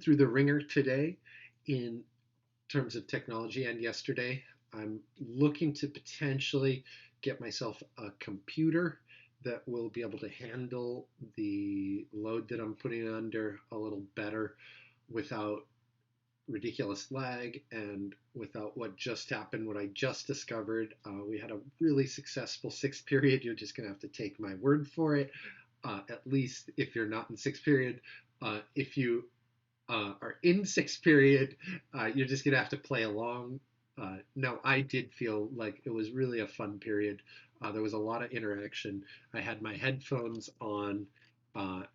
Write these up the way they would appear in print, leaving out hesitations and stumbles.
Through the ringer today in terms of technology, and yesterday. I'm looking to potentially get myself a computer that will be able to handle the load that I'm putting under a little better without ridiculous lag and without what just happened, what I just discovered. We had a really successful sixth period. You're just going to have to take my word for it. At least if you're not in sixth period. If you are in sixth period, you're just gonna have to play along. No, I did feel like it was really a fun period. There was a lot of interaction. I had my headphones on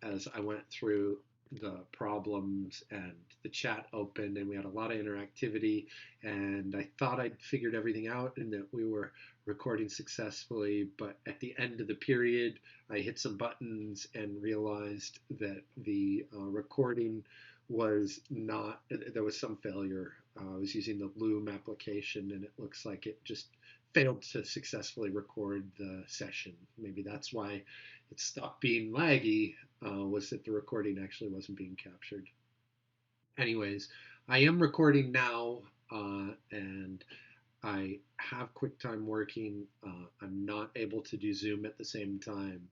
as I went through the problems, and the chat opened, and we had a lot of interactivity. And I thought I'd figured everything out and that we were recording successfully. But at the end of the period, I hit some buttons and realized that the recording was not, there was some failure. I was using the Loom application and it looks like it just failed to successfully record the session. Maybe that's why it stopped being laggy, was that the recording actually wasn't being captured. Anyways, I am recording now, and I have QuickTime working. I'm not able to do Zoom at the same time.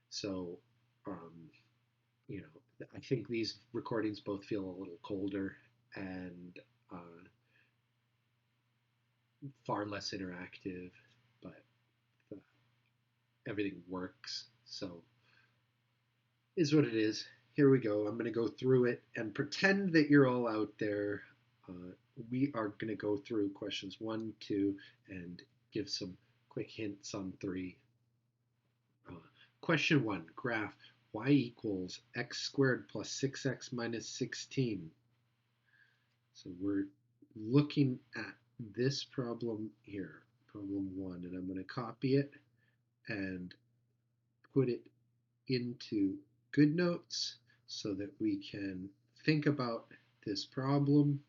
So, um, I think these recordings both feel a little colder and far less interactive, but uh, everything works. So, is what it is. Here we go. I'm going to go through it and pretend that you're all out there. Uh, we are going to go through questions one, two, and give some quick hints on three. Uh, Question one, graph y equals x squared plus 6x minus 16. So we're looking at this problem here, problem one, and I'm going to copy it and put it into GoodNotes so that we can think about this problem.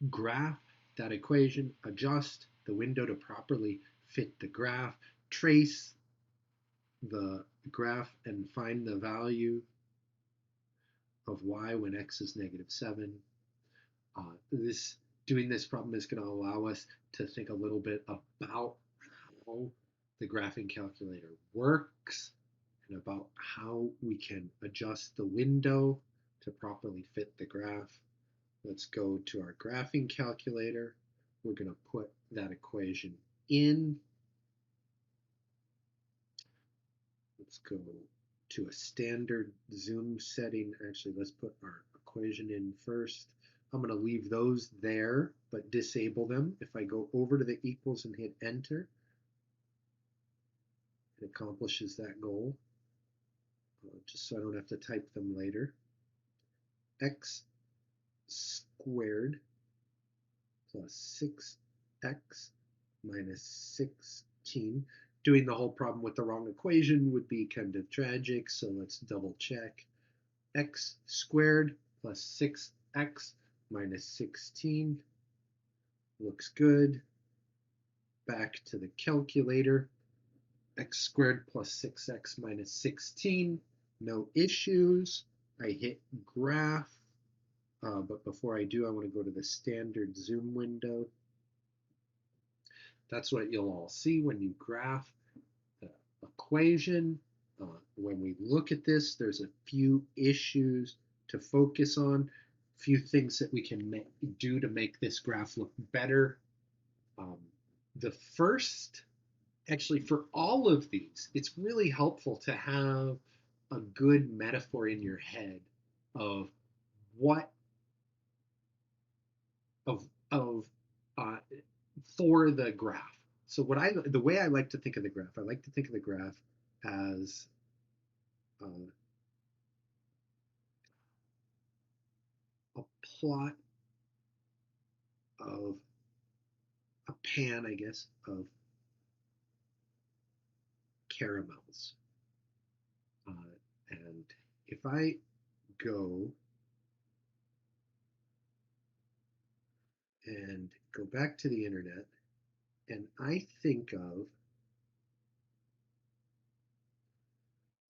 Graph that equation, adjust the window to properly fit the graph, trace the graph and find the value of y when x is negative 7. This Doing this problem is going to allow us to think a little bit about how the graphing calculator works and about how we can adjust the window to properly fit the graph. Let's go to our graphing calculator. We're going to put that equation in. Let's go to a standard zoom setting. Actually, let's put our equation in first. I'm going to leave those there, but disable them. If I go over to the equals and hit enter, it accomplishes that goal, just so I don't have to type them later. X squared plus 6x minus 16. Doing the whole problem with the wrong equation would be kind of tragic, so let's double check. X squared plus 6x minus 16 looks good. Back to the calculator. X squared plus 6x minus 16, no issues. I hit graph, but before I do, I want to go to the standard zoom window. That's what you'll all see when you graph the equation. When we look at this, there's a few issues to focus on, a few things that we can do to make this graph look better. Um, the first, actually, for all of these, it's really helpful to have a good metaphor in your head of what of uh, for the graph. So the way I like to think of the graph, I like to think of the graph as uh, a plot of a pan, I guess, of caramels. Uh, and if I go and go back to the internet and I think of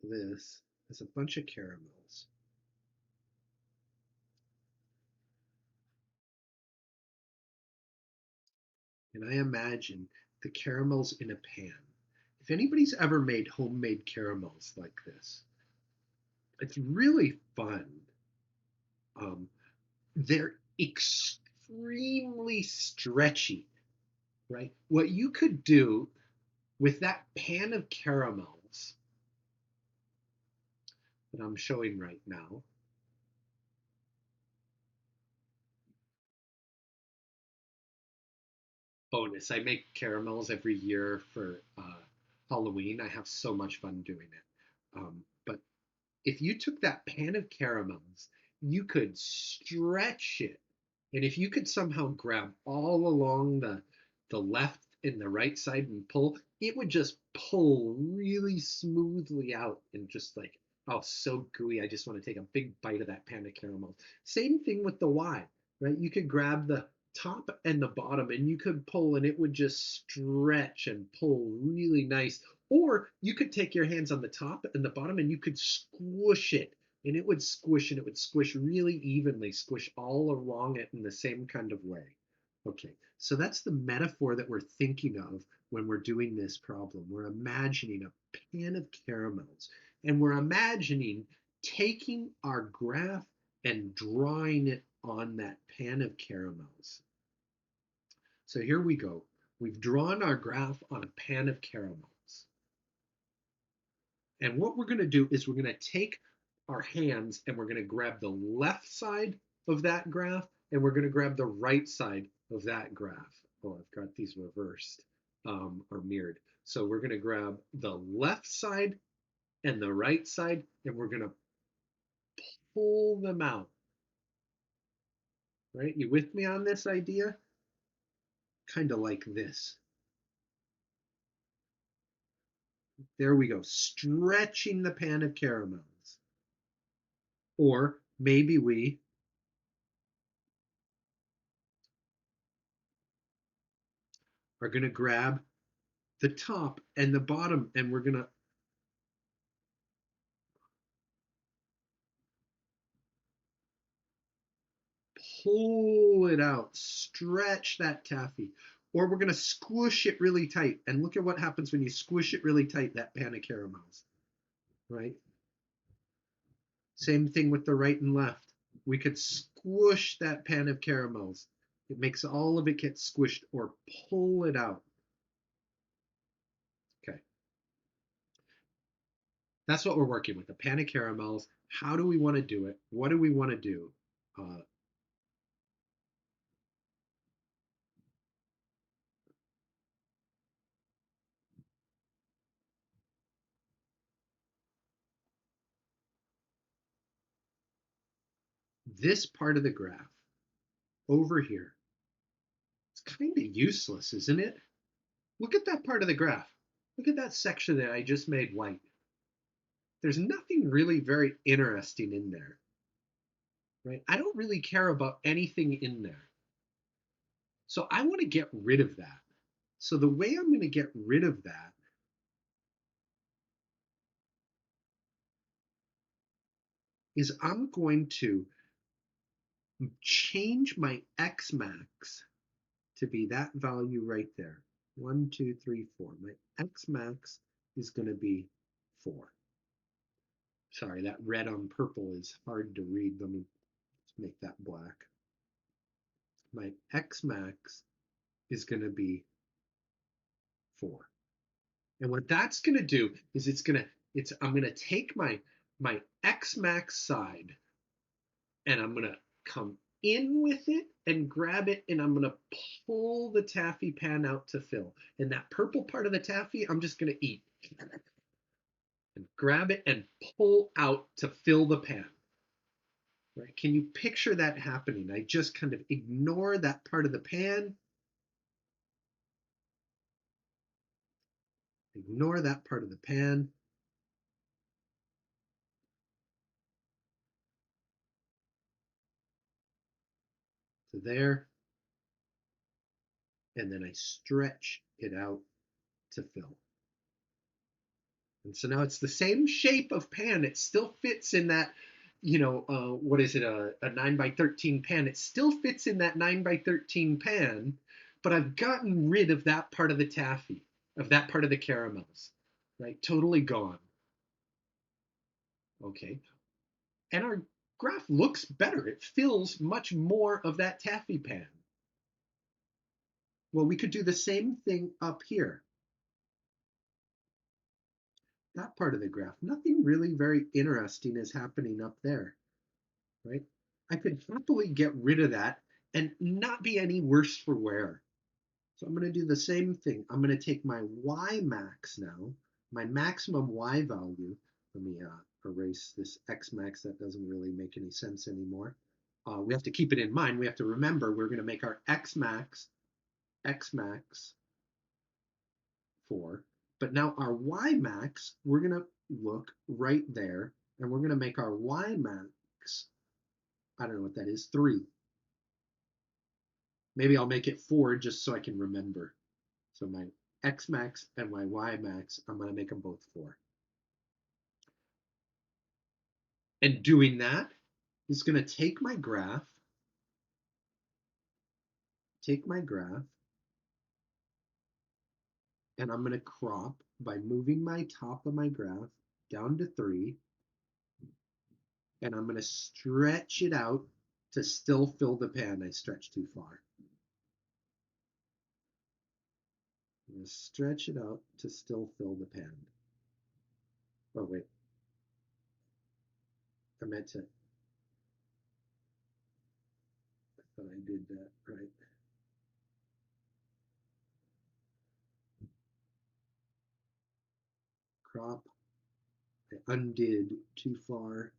this as a bunch of caramels. And I imagine the caramels in a pan. If anybody's ever made homemade caramels like this, it's really fun. Um, they're extremely stretchy, right? What you could do with that pan of caramels that I'm showing right now, bonus, I make caramels every year for Halloween. I have so much fun doing it. But if you took that pan of caramels, you could stretch it. And if you could somehow grab all along the left and the right side and pull, it would just pull really smoothly out and just like, oh, so gooey. I just want to take a big bite of that pan of caramels. Same thing with the Y, right? You could grab the top and the bottom and you could pull and it would just stretch and pull really nice. Or you could take your hands on the top and the bottom and you could squish it and it would squish and it would squish really evenly, squish all along it in the same kind of way. Okay, so that's the metaphor that we're thinking of when we're doing this problem. We're imagining a pan of caramels and we're imagining taking our graph and drawing it on that pan of caramels. So here we go. We've drawn our graph on a pan of caramels. And what we're going to do is we're going to take our hands and we're going to grab the left side of that graph and we're going to grab the right side of that graph. Oh, I've got these reversed or mirrored. So we're going to grab the left side and the right side and we're going to pull them out. Right? You with me on this idea? Kind of like this. There we go. Stretching the pan of caramels. Or maybe we are going to grab the top and the bottom and we're going to pull it out, stretch that taffy. Or we're going to squish it really tight. And look at what happens when you squish it really tight, that pan of caramels, right? Same thing with the right and left. We could squish that pan of caramels. It makes all of it get squished or pull it out. Okay. That's what we're working with, a pan of caramels. How do we want to do it? What do we want to do? Uh, this part of the graph over here, it's kind of useless, isn't it? Look at that part of the graph. Look at that section that I just made white. There's nothing really very interesting in there, right? I don't really care about anything in there. So I want to get rid of that. So the way I'm going to get rid of that is I'm going to change my X max to be that value right there. 1, 2, 3, 4. My X max is going to be 4. Sorry, that red on purple is hard to read. Let me make that black. My X max is going to be 4. And what that's going to do is I'm going to take my X max side and I'm going to come in with it and grab it and I'm going to pull the taffy pan out to fill. And that purple part of the taffy, I'm just going to eat and grab it and pull out to fill the pan. Right? Can you picture that happening? I just kind of ignore that part of the pan, ignore that part of the pan, to there, and then I stretch it out to fill. And so now it's the same shape of pan. It still fits in that, what is it, a 9 by 13 pan. It still fits in that 9 by 13 pan, but I've gotten rid of that part of the taffy, of that part of the caramels, right? Totally gone. Okay. And our graph looks better. It fills much more of that taffy pan. Well, we could do the same thing up here. That part of the graph, nothing really very interesting is happening up there, right? I could happily get rid of that and not be any worse for wear. So I'm going to do the same thing. I'm going to take my Y max now, my maximum Y value. Let me erase this X max. That doesn't really make any sense anymore. We have to keep it in mind. We have to remember we're going to make our X max 4. But now our Y max, we're going to look right there, and we're going to make our Y max, I don't know what that is, 3. Maybe I'll make it 4 just so I can remember. So my X max and my Y max, I'm going to make them both 4. And doing that is going to take my graph, and I'm going to crop by moving my top of my graph down to 3, and I'm going to stretch it out to still fill the pan. I stretched too far. I'm going to stretch it out to still fill the pan. Oh, wait. I meant to. I thought I did that right. Crop. I undid too far.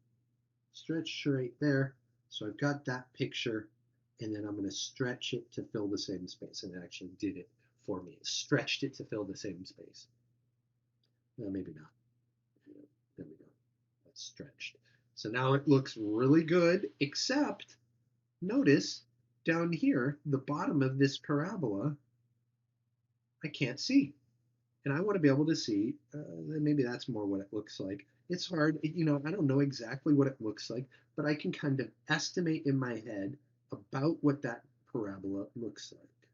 Stretch right there. So I've got that picture, and then I'm going to stretch it to fill the same space. And it actually did it for me. It stretched it to fill the same space. No, maybe not. There we go. That's stretched. So now it looks really good, except notice down here, the bottom of this parabola, I can't see. And I want to be able to see, maybe that's more what it looks like. It's hard, I don't know exactly what it looks like, but I can kind of estimate in my head about what that parabola looks like.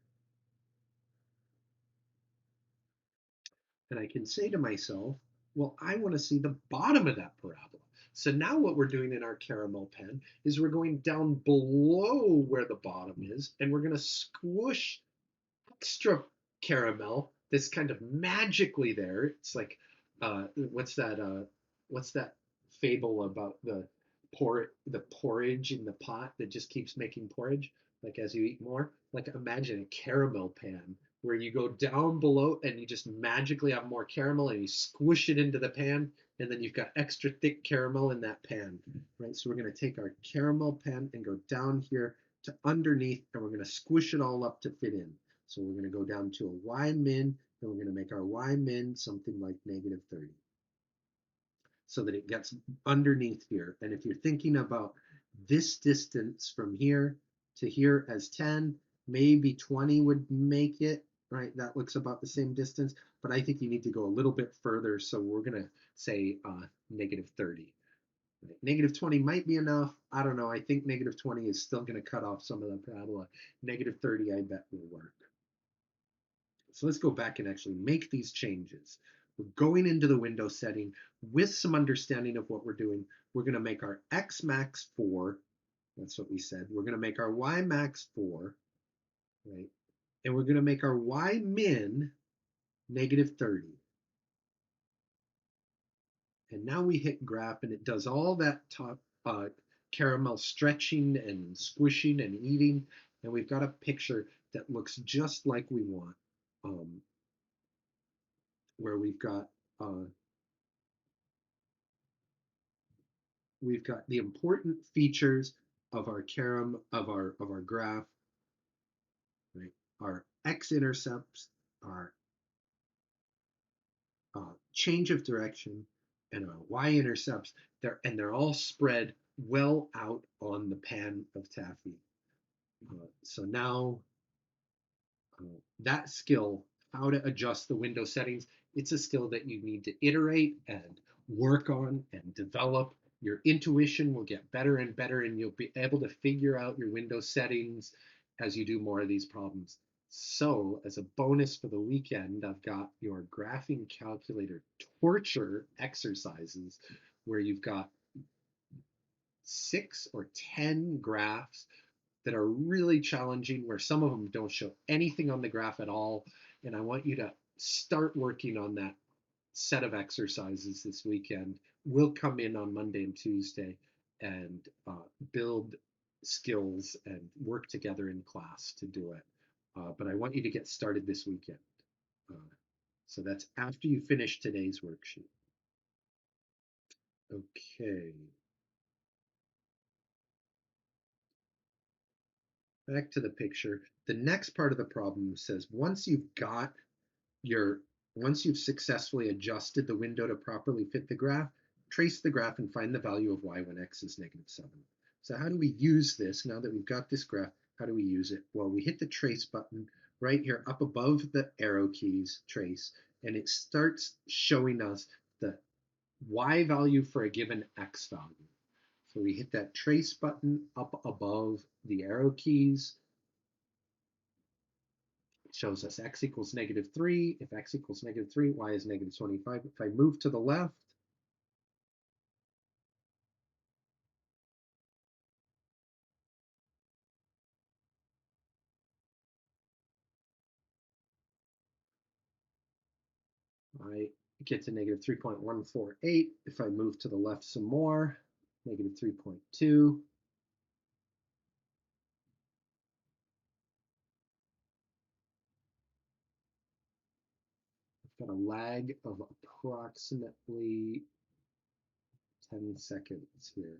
And I can say to myself, well, I want to see the bottom of that parabola. So now what we're doing in our caramel pen is we're going down below where the bottom is, and we're going to squish extra caramel that's kind of magically there. It's like what's that fable about the porridge in the pot that just keeps making porridge like as you eat more? Like imagine a caramel pan where you go down below and you just magically have more caramel and you squish it into the pan and then you've got extra thick caramel in that pan, right? So we're going to take our caramel pan and go down here to underneath and we're going to squish it all up to fit in. So we're going to go down to a y min, and we're going to make our y min something like negative 30 so that it gets underneath here. And if you're thinking about this distance from here to here as 10, maybe 20 would make it, right? That looks about the same distance, but I think you need to go a little bit further. So we're going to say negative 30. Right? Negative 20 might be enough. I don't know. I think negative 20 is still going to cut off some of the parabola. Negative 30, I bet will work. So let's go back and actually make these changes. We're going into the window setting with some understanding of what we're doing. We're going to make our X max 4. That's what we said. We're going to make our Y max 4, right? And we're going to make our Y min negative 30. And now we hit graph and it does all that top caramel stretching and squishing and eating. And we've got a picture that looks just like we want, where uh, we've got the important features of our of our graph, right? Our x-intercepts, our change of direction, and our y-intercepts. They're all spread well out on the pan of taffy. So now that skill, how to adjust the window settings, It's a skill that you need to iterate and work on and develop. Your intuition will get better and better, and you'll be able to figure out your window settings as you do more of these problems. So, as a bonus for the weekend, I've got your graphing calculator torture exercises where you've got 6 or 10 graphs that are really challenging, where some of them don't show anything on the graph at all. And I want you to start working on that set of exercises this weekend. We'll come in on Monday and Tuesday and build skills and work together in class to do it. But I want you to get started this weekend. Uh, so that's after you finish today's worksheet. Okay, back to the picture. The next part of the problem says your once you've successfully adjusted the window to properly fit the graph, trace the graph and find the value of y when x is -7. So how do we use this now that we've got this graph? How do we use it? Well, we hit the trace button right here up above the arrow keys, trace, and it starts showing us the y value for a given x value. So we hit that trace button up above the arrow keys. It shows us x equals -3. If x equals -3, y is -25. If I move to the left, I get to -3.148. If I move to the left some more, -3.2. I've got a lag of approximately 10 seconds here.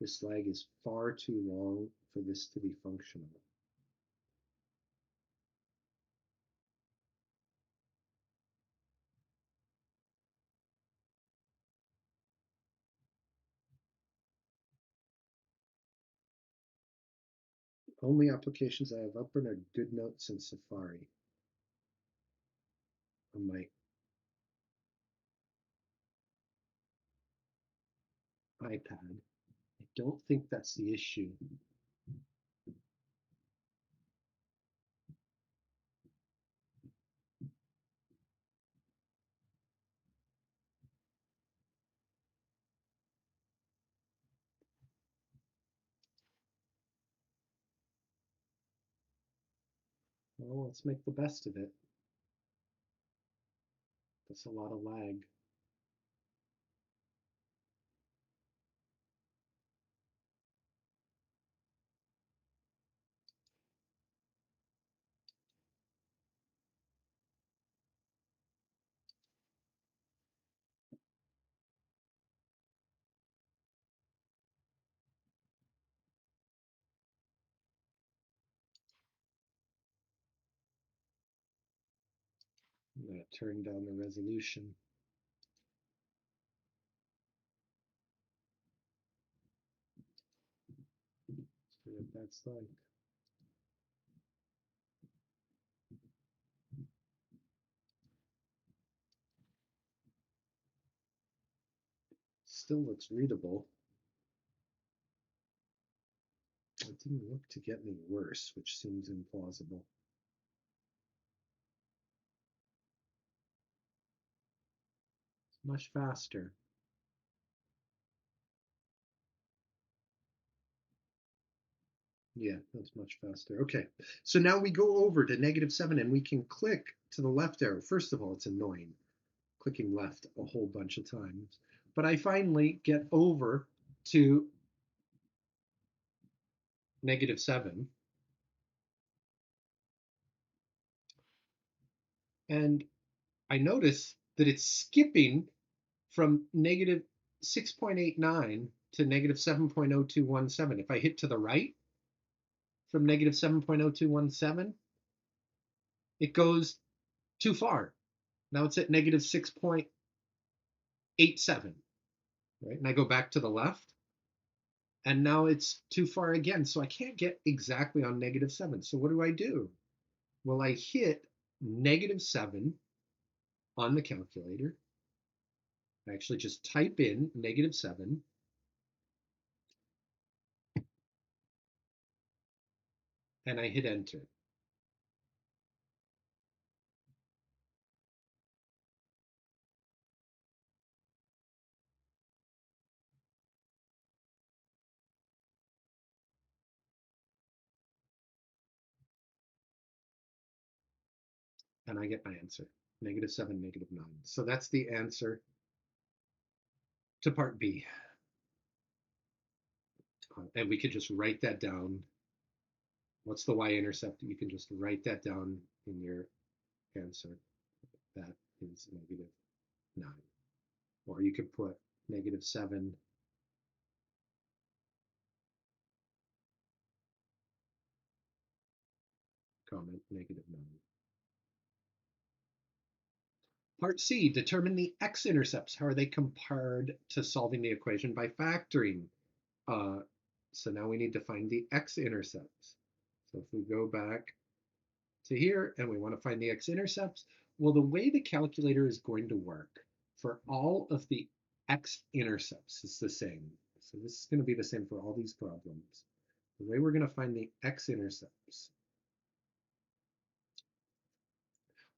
This lag is far too long for this to be functional. Only applications I have open are GoodNotes and Safari on my iPad. I don't think that's the issue. Well, let's make the best of it. That's a lot of lag. I'm going to turn down the resolution. See what that's like. Still looks readable. It didn't look to get any worse, which seems implausible. It's much faster. Yeah, that's much faster. Okay, so now we go over to -7 and we can click to the left arrow. First of all, it's annoying clicking left a whole bunch of times. But I finally get over to -7. And I notice that it's skipping from -6.89 to -7.0217. If I hit to the right from -7.0217, it goes too far. Now it's at -6.87, right? And I go back to the left, and now it's too far again. So I can't get exactly on -7. So what do? Well, I hit -7 on the calculator. I actually just type in -7 and I hit enter. And I get my answer, -7, -9. So that's the answer to part B. And we could just write that down. What's the y-intercept? You can just write that down in your answer. That is -9. Or you could put -7, comment -9. Part C, determine the x-intercepts. How are they compared to solving the equation by factoring? Uh, so now we need to find the x-intercepts. So if we go back to here and we want to find the x-intercepts, well, the way the calculator is going to work for all of the x-intercepts is the same. So this is going to be the same for all these problems. The way we're going to find the x-intercepts,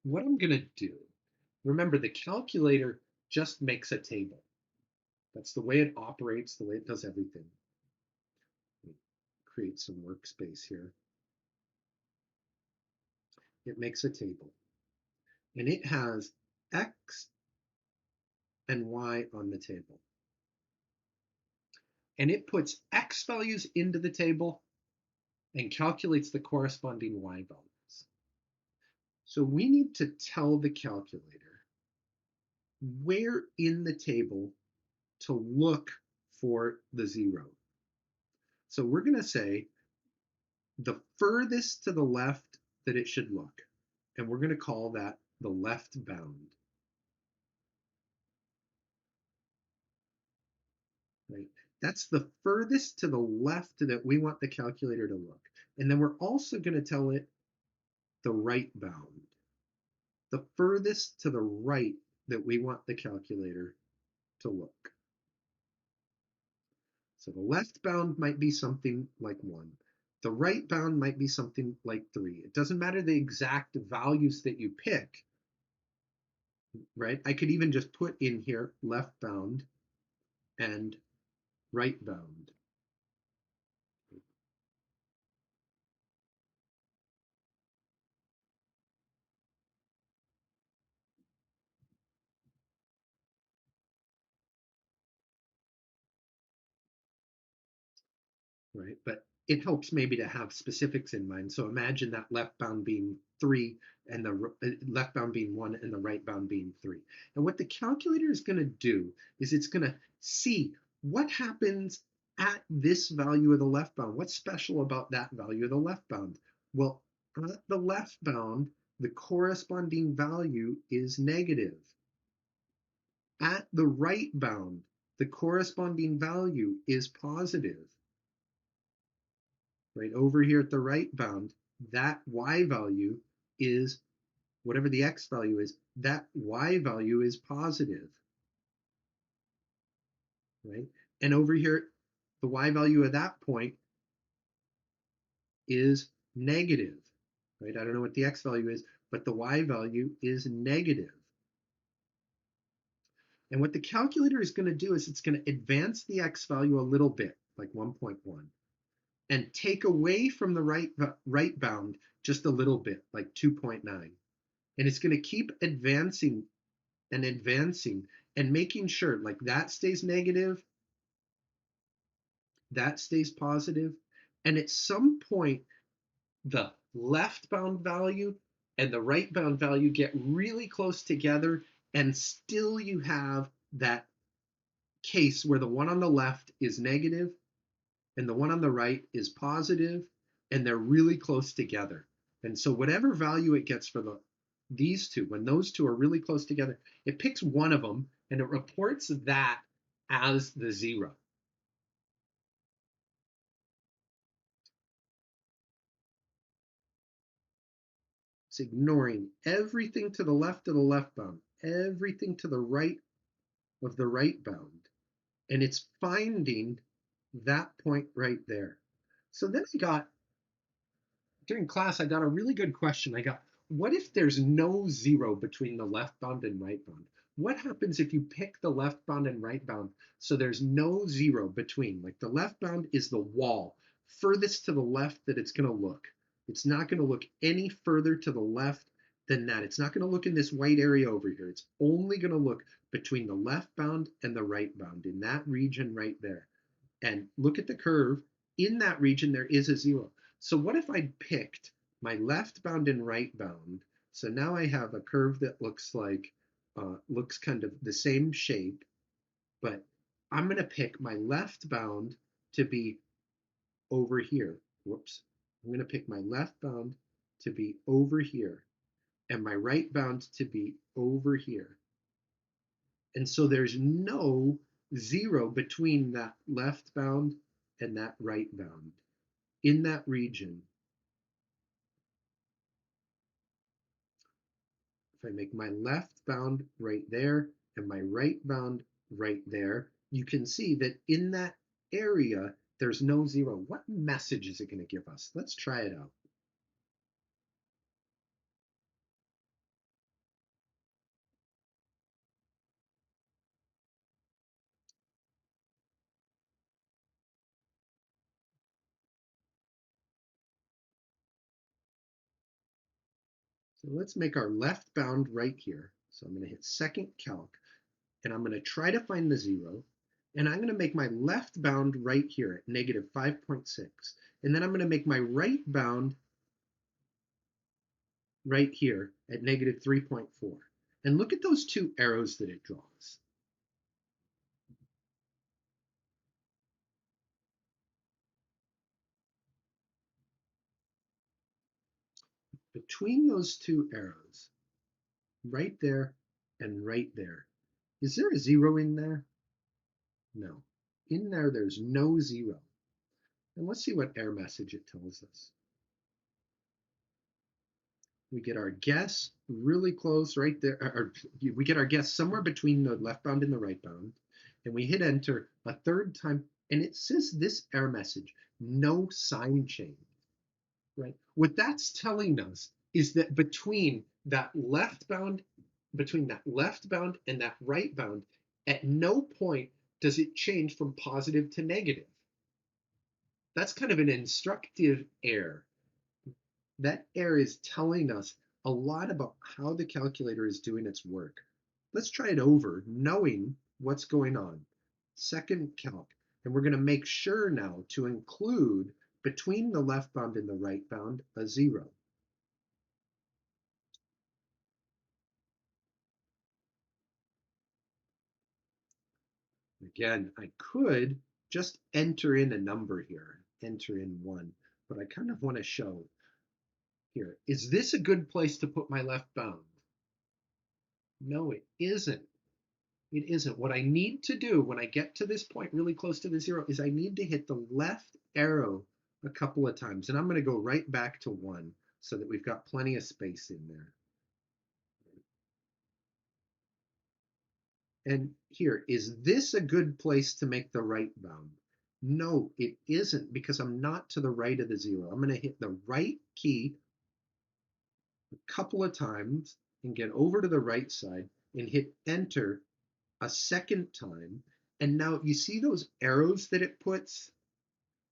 what I'm going to do, remember the calculator just makes a table. That's the way it operates, the way it does everything. Create some workspace here. It makes a table and it has x and y on the table. And it puts x values into the table and calculates the corresponding y values. So we need to tell the calculator where in the table to look for the 0. So we're going to say the furthest to the left that it should look. And we're going to call that the left bound. Right? That's the furthest to the left that we want the calculator to look. And then we're also going to tell it the right bound, the furthest to the right that we want the calculator to look. So the left bound might be something like 1. The right bound might be something like 3. It doesn't matter the exact values that you pick, right? I could even just put in here left bound and right bound. Right? But it helps maybe to have specifics in mind. So imagine that left bound being 3 and the left bound being 1 and the right bound being 3. And what the calculator is going to do is it's going to see what happens at this value of the left bound. What's special about that value of the left bound? Well, at the left bound, the corresponding value is negative. At the right bound, the corresponding value is positive. Right over here at the right bound, that y value is whatever the x value is, that y value is positive, right? And over here, the y value at that point is negative, right? I don't know what the x value is, but the y value is negative. And what the calculator is going to do is it's going to advance the x value a little bit, like 1.1, and take away from the right bound just a little bit, like 2.9. And it's going to keep advancing and advancing and making sure like that stays negative, that stays positive, and at some point the left bound value and the right bound value get really close together, and still you have that case where the one on the left is negative and the one on the right is positive, and they're really close together. And so whatever value it gets for these two, when those two are really close together, it picks one of them and it reports that as the 0. It's ignoring everything to the left of the left bound. everything to the right of the right bound, and it's finding that point right there. So then I got, during class, I got a really good question. I got, what if there's no zero between the left bound and right bound? What happens if you pick the left bound and right bound so there's no zero between? Like the left bound is the wall furthest to the left that it's going to look. It's not going to look any further to the left than that. It's not going to look in this white area over here. It's only going to look between the left bound and the right bound in that region right there. And look at the curve. In that region, there is a zero. So what if I picked my left bound and right bound? So now I have a curve that looks like, looks kind of the same shape, but I'm going to pick my left bound to be over here. Whoops. I'm going to pick my left bound to be over here and my right bound to be over here. And so there's no zero between that left bound and that right bound in that region. If I make my left bound right there and my right bound right there, you can see that in that area, there's no zero. What message is it going to give us? Let's try it out. So let's make our left bound right here. So I'm going to hit second calc and I'm going to try to find the zero. And I'm going to make my left bound right here at negative 5.6. And then I'm going to make my right bound right here at negative 3.4. And look at those two arrows that it draws. Between those two arrows, right there and right there, is there a zero in there? No. In there, there's no zero. And let's see what error message it tells us. We get our guess really close right there, or we get our guess somewhere between the left bound and the right bound, and we hit enter a third time, and it says this error message, no sign change, right? What that's telling us is that between that left bound and that right bound, at no point does it change from positive to negative. That's kind of an instructive error. That error is telling us a lot about how the calculator is doing its work. Let's try it over, knowing what's going on. Second calc, and we're going to make sure now to include between the left bound and the right bound a zero. Again, I could just enter in a number here, enter in 1, but I kind of want to show here, is this a good place to put my left bound? No, it isn't. It isn't. What I need to do when I get to this point really close to the zero is I need to hit the left arrow a couple of times. And I'm going to go right back to 1 so that we've got plenty of space in there. And here, is this a good place to make the right bound? No, it isn't, because I'm not to the right of the zero. I'm going to hit the right key a couple of times and get over to the right side and hit enter a second time. And now you see those arrows that it puts?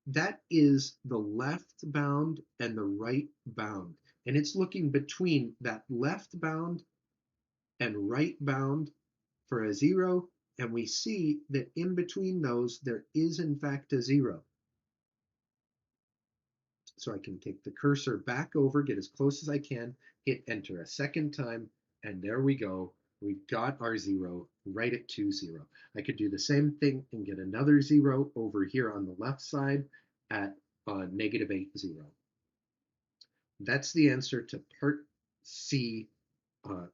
That is the left bound and the right bound. And it's looking between that left bound and right bound for a zero. And we see that in between those, there is in fact a zero. So I can take the cursor back over, get as close as I can, hit enter a second time, and there we go. We've got our zero right at 2, 0. I could do the same thing and get another zero over here on the left side at negative 8, 0. That's the answer to part C.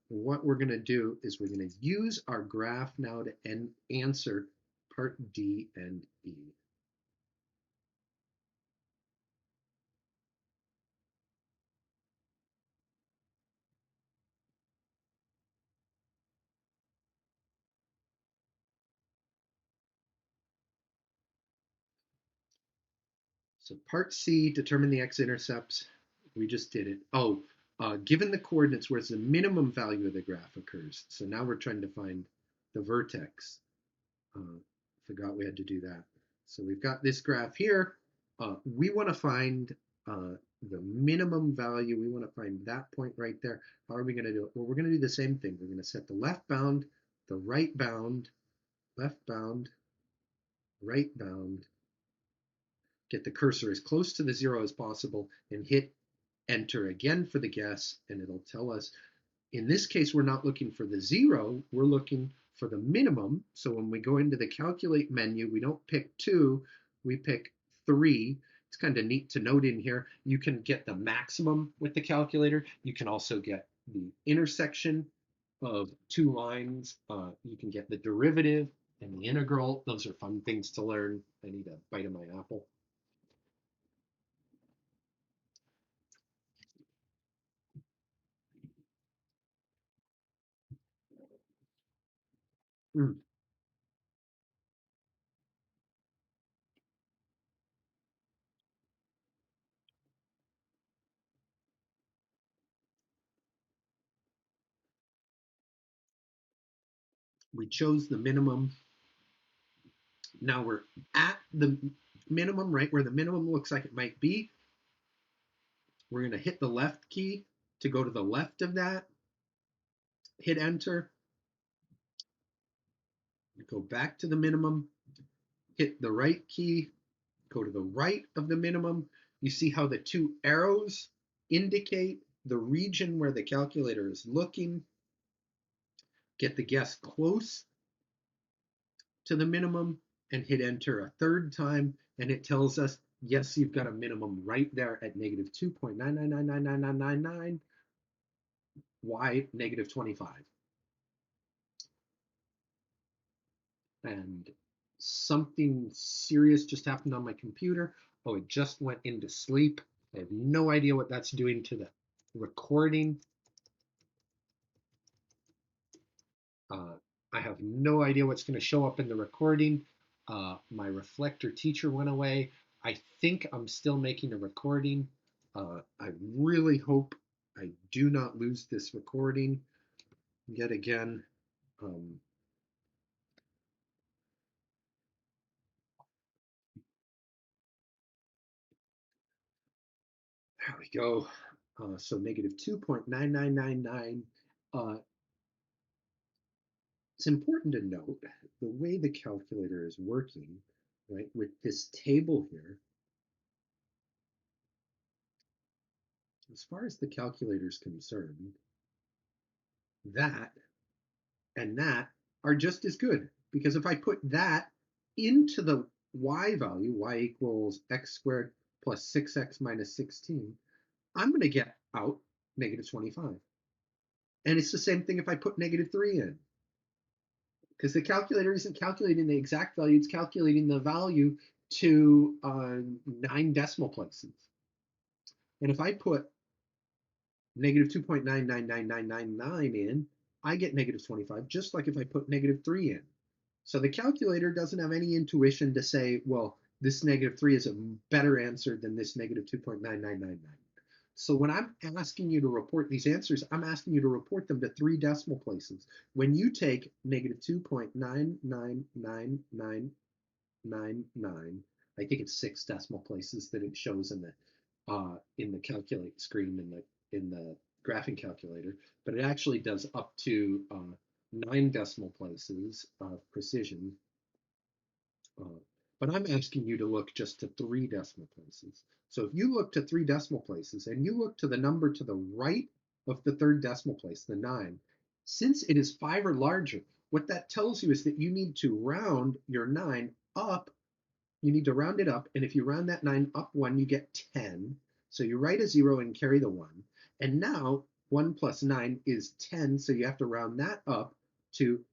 What we're going to do is we're going to use our graph now to answer part D and E. So part C, determine the x-intercepts. We just did it. Oh, given the coordinates where the minimum value of the graph occurs. So now we're trying to find the vertex. Forgot we had to do that. So we've got this graph here. We want to find the minimum value. We want to find that point right there. How are we going to do it? Well, we're going to do the same thing. We're going to set the left bound, the right bound, left bound, right bound, get the cursor as close to the zero as possible, and hit enter again for the guess, and it'll tell us. In this case, we're not looking for the zero, we're looking for the minimum. So when we go into the calculate menu, we don't pick 2, we pick 3. It's kind of neat to note in here, you can get the maximum with the calculator. You can also get the intersection of two lines. You can get the derivative and the integral. Those are fun things to learn. I need a bite of my apple. Mm. We chose the minimum. Now we're at the minimum, right where the minimum looks like it might be. We're going to hit the left key to go to the left of that, hit enter, go back to the minimum, hit the right key, go to the right of the minimum. You see how the two arrows indicate the region where the calculator is looking. Get the guess close to the minimum and hit enter a third time, and it tells us, yes, you've got a minimum right there at negative 2.9999999, y negative 25. And something serious just happened on my computer. Oh, it just went into sleep. I have no idea what that's doing to the recording. Uh, I have no idea what's going to show up in the recording. My reflector teacher went away. I think I'm still making a recording. I really hope I do not lose this recording yet again. Um, there we go. So negative 2.9999. It's important to note the way the calculator is working, right, with this table here. As far as the calculator is concerned, that and that are just as good, because if I put that into the y value, y equals x squared plus 6x minus 16, I'm going to get out negative 25. And it's the same thing if I put negative 3 in, because the calculator isn't calculating the exact value, it's calculating the value to 9 decimal places. And if I put negative 2.999999 in, I get negative 25, just like if I put negative 3 in. So the calculator doesn't have any intuition to say, well, this negative 3 is a better answer than this negative 2.9999. So when I'm asking you to report these answers, I'm asking you to report them to 3 decimal places. When you take negative 2.99999, I think it's 6 decimal places that it shows in the calculate screen in the graphing calculator, but it actually does up to 9 decimal places of precision. Uh, but I'm asking you to look just to 3 decimal places. So if you look to 3 decimal places and you look to the number to the right of the third decimal place, the 9, since it is 5 or larger, what that tells you is that you need to round your 9 up. You need to round it up, and if you round that 9 up 1, you get 10. So you write a 0 and carry the 1. And now 1 plus 9 is 10, so you have to round that up to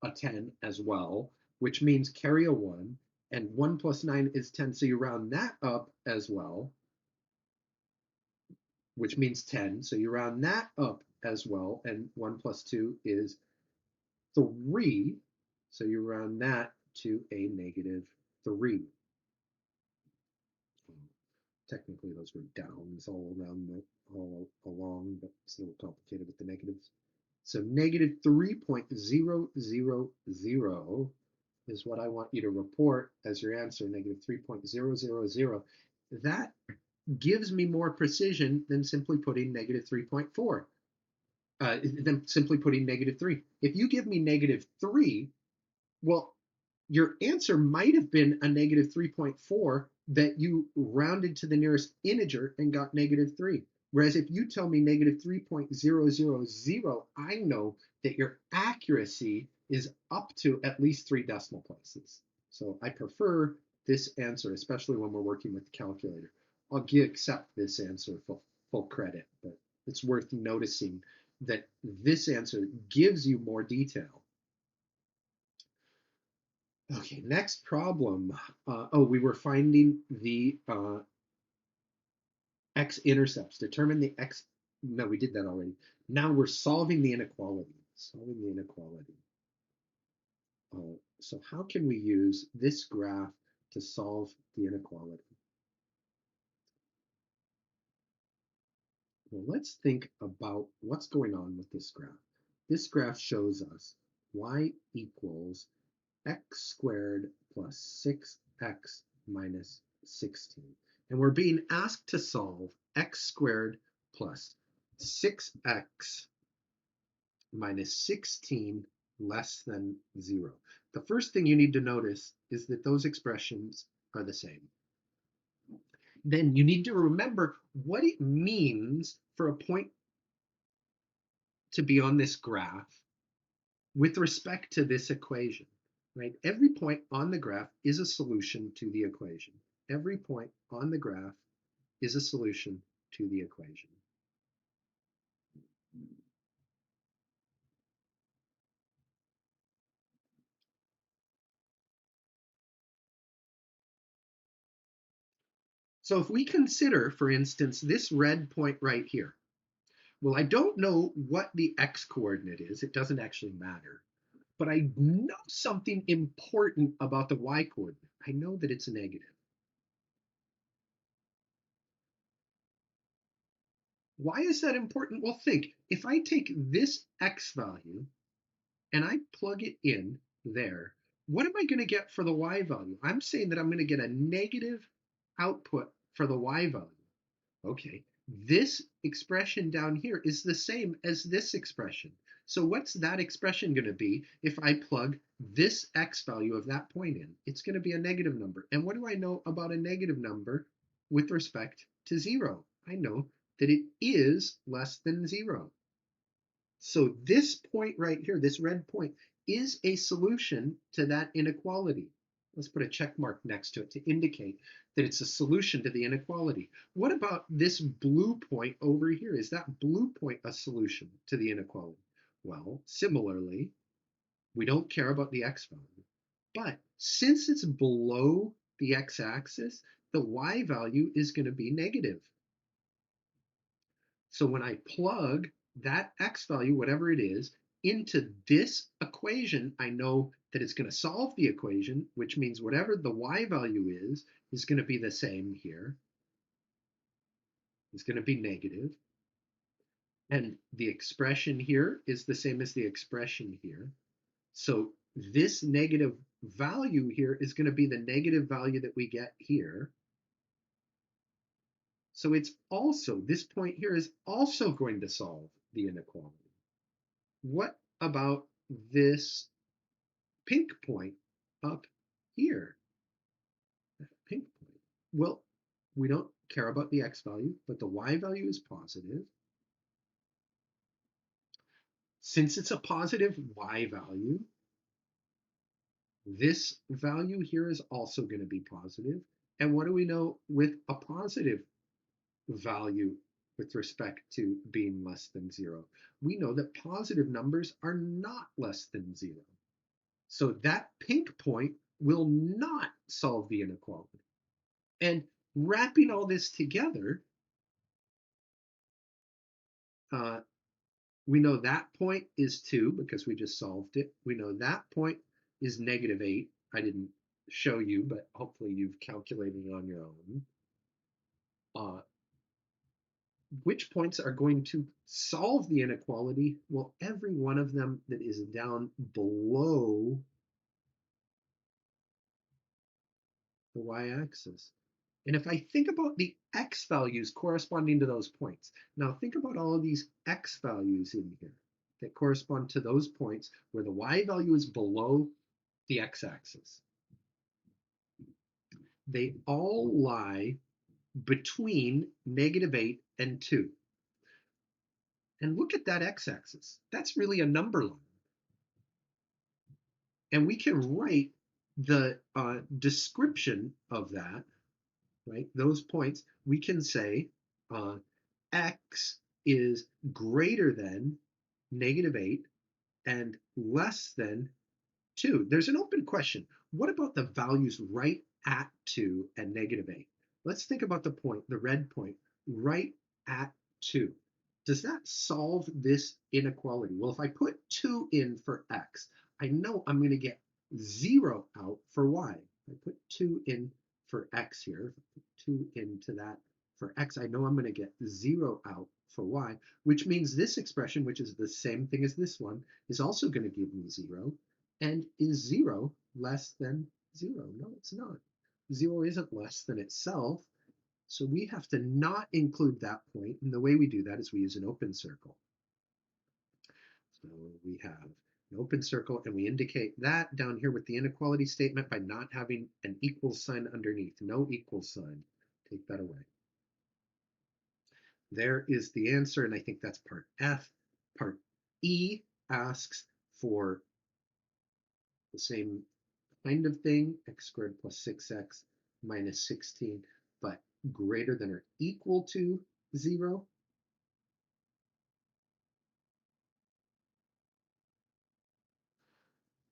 a 10 as well, which means carry a 1. And 1 plus 9 is 10, so you round that up as well, which means 10. So you round that up as well, and 1 plus 2 is 3. So you round that to a negative 3. Technically, those were downs all along, but it's a little complicated with the negatives. So negative 3.000 is what I want you to report as your answer, negative 3.000. That gives me more precision than simply putting negative 3.4, than simply putting negative 3. If you give me negative 3, well, your answer might have been a negative 3.4 that you rounded to the nearest integer and got negative 3. Whereas if you tell me negative 3.000, I know that your accuracy is up to at least 3 decimal places. So I prefer this answer, especially when we're working with the calculator. I'll accept this answer full credit, but it's worth noticing that this answer gives you more detail. Okay, next problem. We were finding the x-intercepts. Determine the x. No, we did that already. Now we're solving the inequality. Solving the inequality. So how can we use this graph to solve the inequality? Well, let's think about what's going on with this graph. This graph shows us y equals x squared plus 6x minus 16. And we're being asked to solve x squared plus 6x minus 16 less than 0. The first thing you need to notice is that those expressions are the same. Then you need to remember what it means for a point to be on this graph with respect to this equation, right? Every point on the graph is a solution to the equation. Every point on the graph is a solution to the equation. So if we consider, for instance, this red point right here, well, I don't know what the x coordinate is. It doesn't actually matter. But I know something important about the y coordinate. I know that it's negative. Why is that important? Well, think, if I take this x value and I plug it in there, what am I going to get for the y value? I'm saying that I'm going to get a negative output for the y value. Okay, this expression down here is the same as this expression. So what's that expression going to be if I plug this x value of that point in? It's going to be a negative number. And what do I know about a negative number with respect to 0? I know that it is less than 0. So this point right here, this red point, is a solution to that inequality. Let's put a check mark next to it to indicate that it's a solution to the inequality. What about this blue point over here? Is that blue point a solution to the inequality? Well, similarly, we don't care about the x value. But since it's below the x-axis, the y value is going to be negative. So when I plug that x value, whatever it is, into this equation, I know that it's going to solve the equation, which means whatever the y value is going to be the same here. It's going to be negative. And the expression here is the same as the expression here. So this negative value here is going to be the negative value that we get here. So it's also, this point here is also going to solve the inequality. What about this pink point up here? Pink point. Well, we don't care about the x value, but the y value is positive. Since it's a positive y value, this value here is also going to be positive. And what do we know with a positive value with respect to being less than 0? We know that positive numbers are not less than 0. So that pink point will not solve the inequality. And wrapping all this together, uh, we know that point is 2 because we just solved it. We know that point is negative 8. I didn't show you, but hopefully you've calculated it on your own. Uh, which points are going to solve the inequality? Well, every one of them that is down below the y-axis. And if I think about the x values corresponding to those points, now think about all of these x values in here that correspond to those points where the y value is below the x-axis. They all lie between -8 and 2. And look at that x-axis. That's really a number line. And we can write the description of that, right? Those points, we can say uh, x is greater than -8 and less than 2. There's an open question. What about the values right at 2 and -8? Let's think about the point, the red point, right at 2. Does that solve this inequality? Well, if I put 2 in for x, I know I'm going to get 0 out for y. I put 2 in for x here, if I put 2 into that for x, I know I'm going to get 0 out for y, which means this expression, which is the same thing as this one, is also going to give me 0. And is 0 less than 0? No, it's not. 0 isn't less than itself. So we have to not include that point. And the way we do that is we use an open circle. So we have an open circle, and we indicate that down here with the inequality statement by not having an equal sign underneath. No equal sign. Take that away. There is the answer, and I think that's part F. Part E asks for the same kind of thing, x squared plus 6x minus 16, but greater than or equal to 0.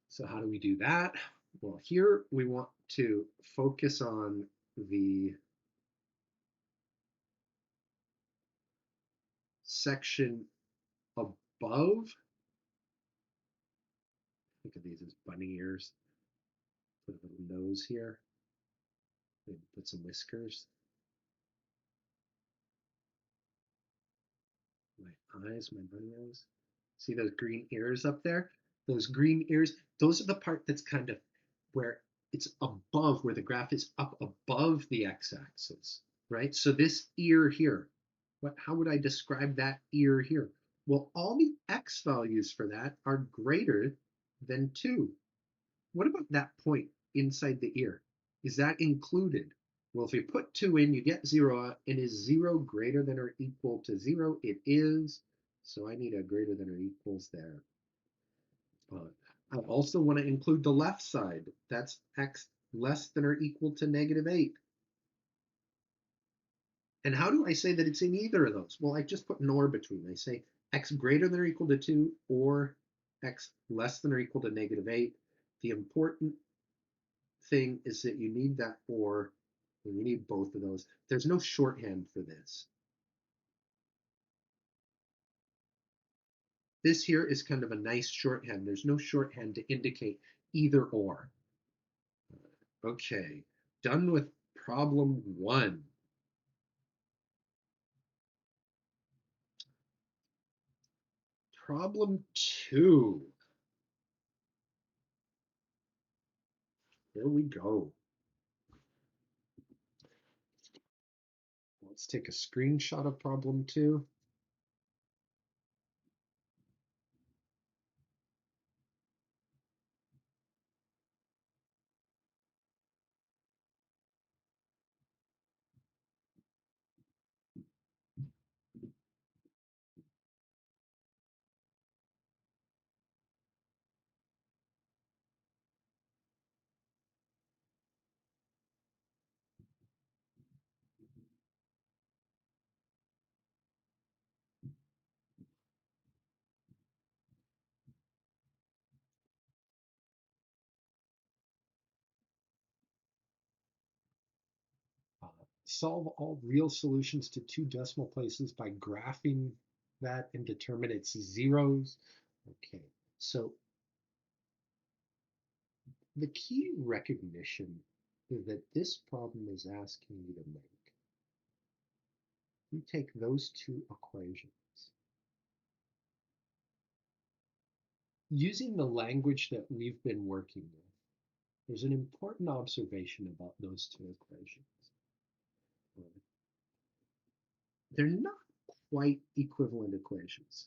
So how do we do that? Well, here we want to focus on the section above. Think of these as bunny ears. Put a little nose here. Maybe put some whiskers. My eyes, my bunny nose. See those green ears up there? Those green ears, those are the part that's kind of where it's above, where the graph is up above the x-axis, right? So this ear here, how would I describe that ear here? Well, all the x values for that are greater than 2. What about that point inside the ear? Is that included? Well, if you put 2 in, you get 0 out. And is 0 greater than or equal to 0? It is. So I need a greater than or equals there. I also want to include the left side. That's x less than or equal to -8. And how do I say that it's in either of those? Well, I just put nor between. I say x greater than or equal to 2 or x less than or equal to -8. The important thing is that you need that or, and you need both of those. There's no shorthand for this. This here is kind of a nice shorthand. There's no shorthand to indicate either or. Okay, done with problem 1. Problem 2. Here we go. Let's take a screenshot of problem 2. Solve all real solutions to 2 decimal places by graphing that and determine its zeros. Okay, so the key recognition that this problem is asking you to make we take those two equations. Using the language that we've been working with, there's an important observation about those two equations. They're not quite equivalent equations.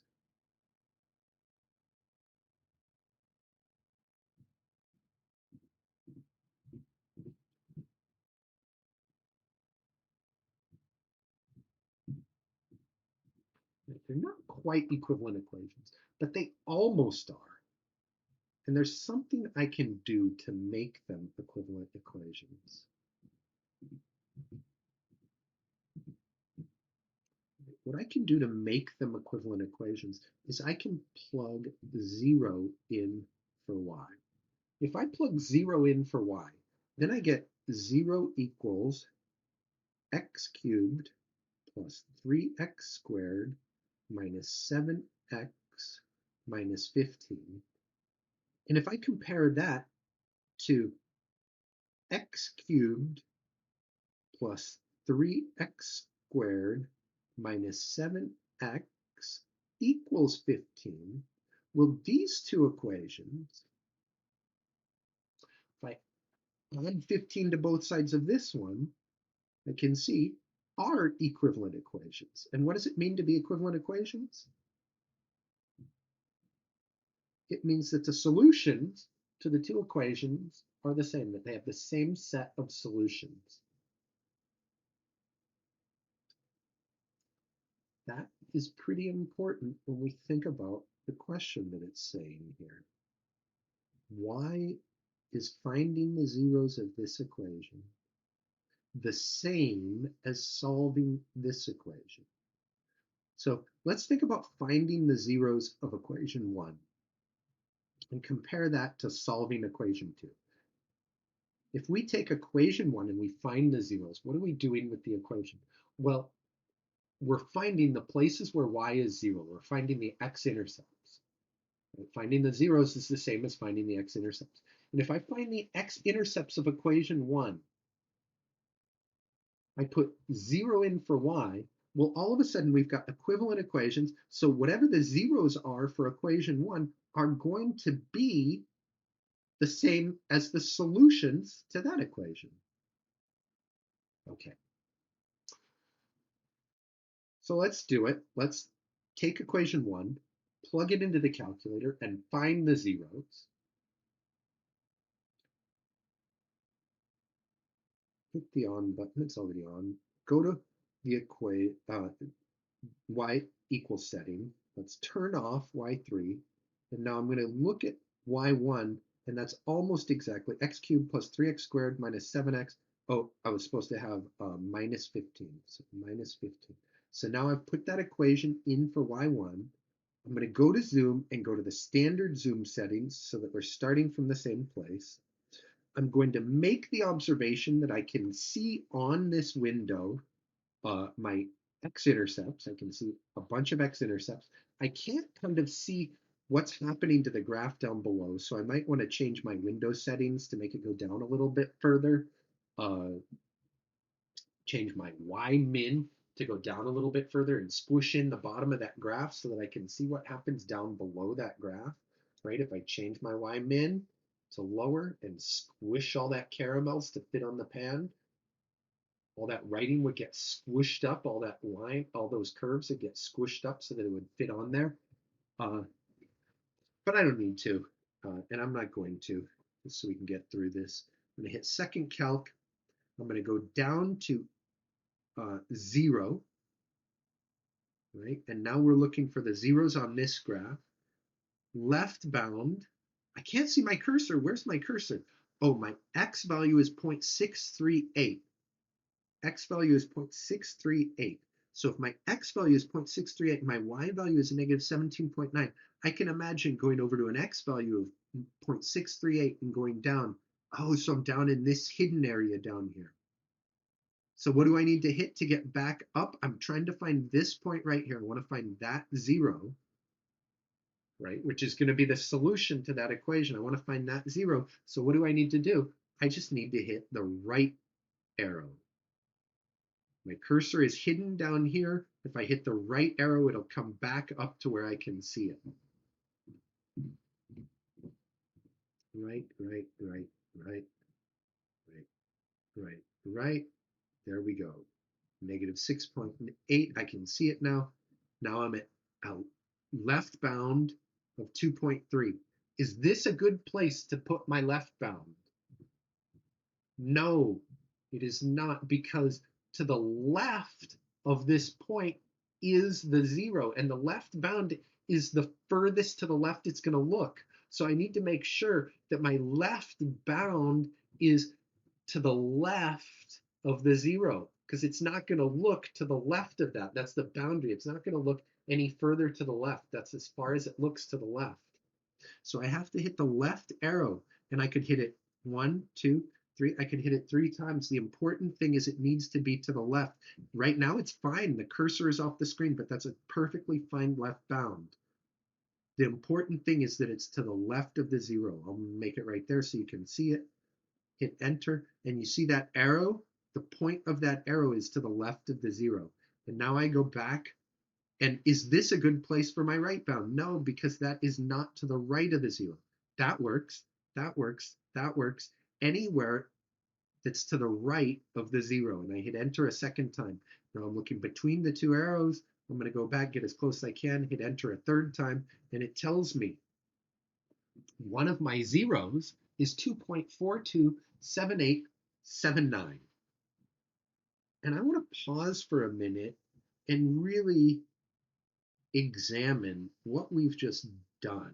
They're not quite equivalent equations, but they almost are. And there's something I can do to make them equivalent equations. What I can do to make them equivalent equations is I can plug 0 in for y. If I plug 0 in for y, then I get 0 equals x cubed plus 3x squared minus 7x minus 15. And if I compare that to x cubed plus 3x squared minus 7x equals 15, well, these two equations, if I add 15 to both sides of this one, I can see are equivalent equations. And what does it mean to be equivalent equations? It means that the solutions to the two equations are the same, that they have the same set of solutions. That is pretty important when we think about the question that it's saying here. Why is finding the zeros of this equation the same as solving this equation? So let's think about finding the zeros of equation 1 and compare that to solving equation 2. If we take equation 1 and we find the zeros, what are we doing with the equation? Well, we're finding the places where y is 0. We're finding the x-intercepts. Finding the zeros is the same as finding the x-intercepts. And if I find the x-intercepts of equation 1, I put 0 in for y, well, all of a sudden we've got equivalent equations. So whatever the zeros are for equation 1 are going to be the same as the solutions to that equation. Okay. So let's do it. Let's take equation 1, plug it into the calculator, and find the zeros. Hit the on button, it's already on. Go to the y equals setting. Let's turn off y3. And now I'm going to look at y1, and that's almost exactly x cubed plus 3x squared minus 7x. Oh, I was supposed to have minus 15, so minus 15. So now I've put that equation in for y1. I'm going to go to zoom and go to the standard zoom settings so that we're starting from the same place. I'm going to make the observation that I can see on this window my x-intercepts. I can see a bunch of x-intercepts. I can't kind of see what's happening to the graph down below, so I might want to change my window settings to make it go down a little bit further. Change my y min to go down a little bit further and squish in the bottom of that graph so that I can see what happens down below that graph, right? If I change my y min to lower and squish all that caramels to fit on the pan, all that writing would get squished up, all that line, all those curves would get squished up so that it would fit on there. But I don't need to, and I'm not going to, just so we can get through this. I'm going to hit second calc. I'm going to go down to 0, right? And now we're looking for the zeros on this graph. Left bound, I can't see my cursor. Where's my cursor? Oh, my x value is 0.638. X value is 0.638. So if my x value is 0.638 and my y value is negative 17.9, I can imagine going over to an x value of 0.638 and going down. Oh, so I'm down in this hidden area down here. So what do I need to hit to get back up? I'm trying to find this point right here. I want to find that 0, right, which is going to be the solution to that equation. I want to find that 0. So what do I need to do? I just need to hit the right arrow. My cursor is hidden down here. If I hit the right arrow, it'll come back up to where I can see it. Right, right, right, right, right, right, right. There we go. Negative 6.8. I can see it now. Now I'm at a left bound of 2.3. Is this a good place to put my left bound? No, it is not, because to the left of this point is the zero, and the left bound is the furthest to the left it's going to look. So I need to make sure that my left bound is to the left of the zero, because it's not going to look to the left of that. That's the boundary. It's not going to look any further to the left. That's as far as it looks to the left. So I have to hit the left arrow, and I could hit it 1, 2, 3. I could hit it 3 times. The important thing is it needs to be to the left. Right now it's fine. The cursor is off the screen, but that's a perfectly fine left bound. The important thing is that it's to the left of the zero. I'll make it right there so you can see it. Hit enter, and you see that arrow? The point of that arrow is to the left of the zero. And now I go back. And is this a good place for my right bound? No, because that is not to the right of the zero. That works, that works, that works. Anywhere that's to the right of the zero. And I hit enter a second time. Now I'm looking between the two arrows. I'm going to go back, get as close as I can, hit enter a third time, and it tells me one of my zeros is 2.427879. And I want to pause for a minute and really examine what we've just done.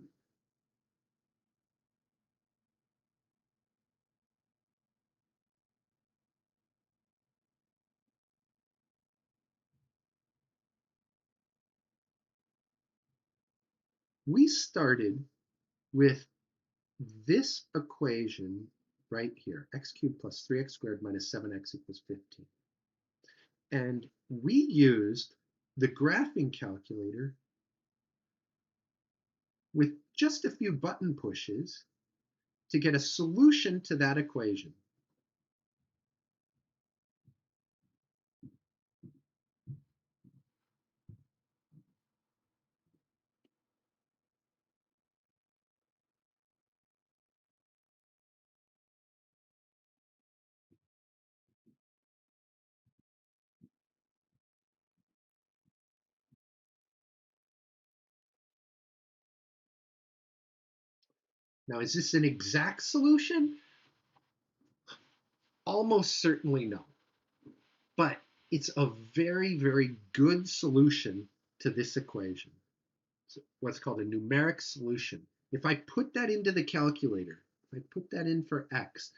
We started with this equation right here, x cubed plus 3x squared minus 7x equals 15. And we used the graphing calculator with just a few button pushes to get a solution to that equation. Now, is this an exact solution? Almost certainly no. But it's a very, very good solution to this equation. It's what's called a numeric solution. If I put that into the calculator, if I put that in for x,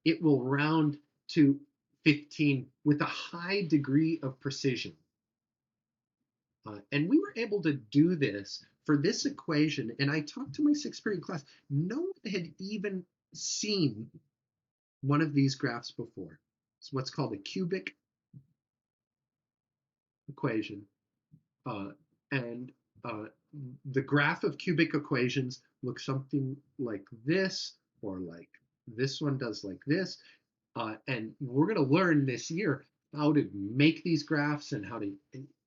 it will round to 15 with a high degree of precision. And we were able to do this for this equation. And I talked to my sixth period class. No one had even seen one of these graphs before. It's what's called a cubic equation. Uh, and the graph of cubic equations looks something like this, or like this one does like this. And we're going to learn this year how to make these graphs and how to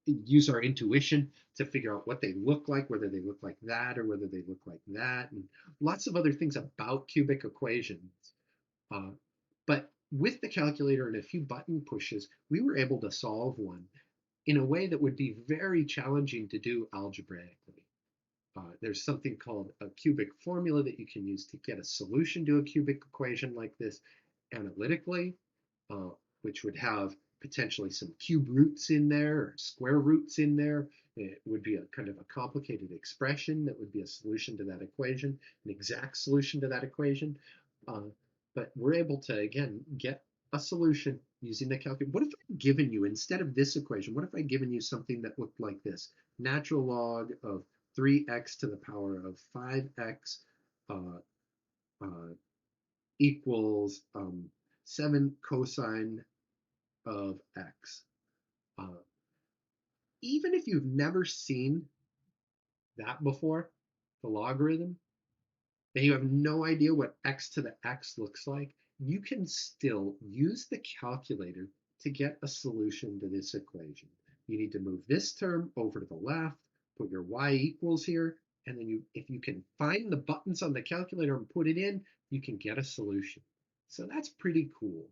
use our intuition to figure out what they look like, whether they look like that or whether they look like that, and lots of other things about cubic equations. Uh, but with the calculator and a few button pushes, we were able to solve one in a way that would be very challenging to do algebraically. There's something called a cubic formula that you can use to get a solution to a cubic equation like this analytically, uh, which would have potentially some cube roots in there or square roots in there. It would be a kind of a complicated expression that would be a solution to that equation, an exact solution to that equation. Uh, but we're able to, again, get a solution using the calculator. What if I'd given you, instead of this equation, what if I'd given you something that looked like this? Natural log of 3x to the power of 5x uh, uh, equals 7 cosine of x. Uh, Even if you've never seen that before, the logarithm, and you have no idea what x to the x looks like, you can still use the calculator to get a solution to this equation. You need to move this term over to the left, put your y equals here, and then if you can find the buttons on the calculator and put it in, you can get a solution. So that's pretty cool.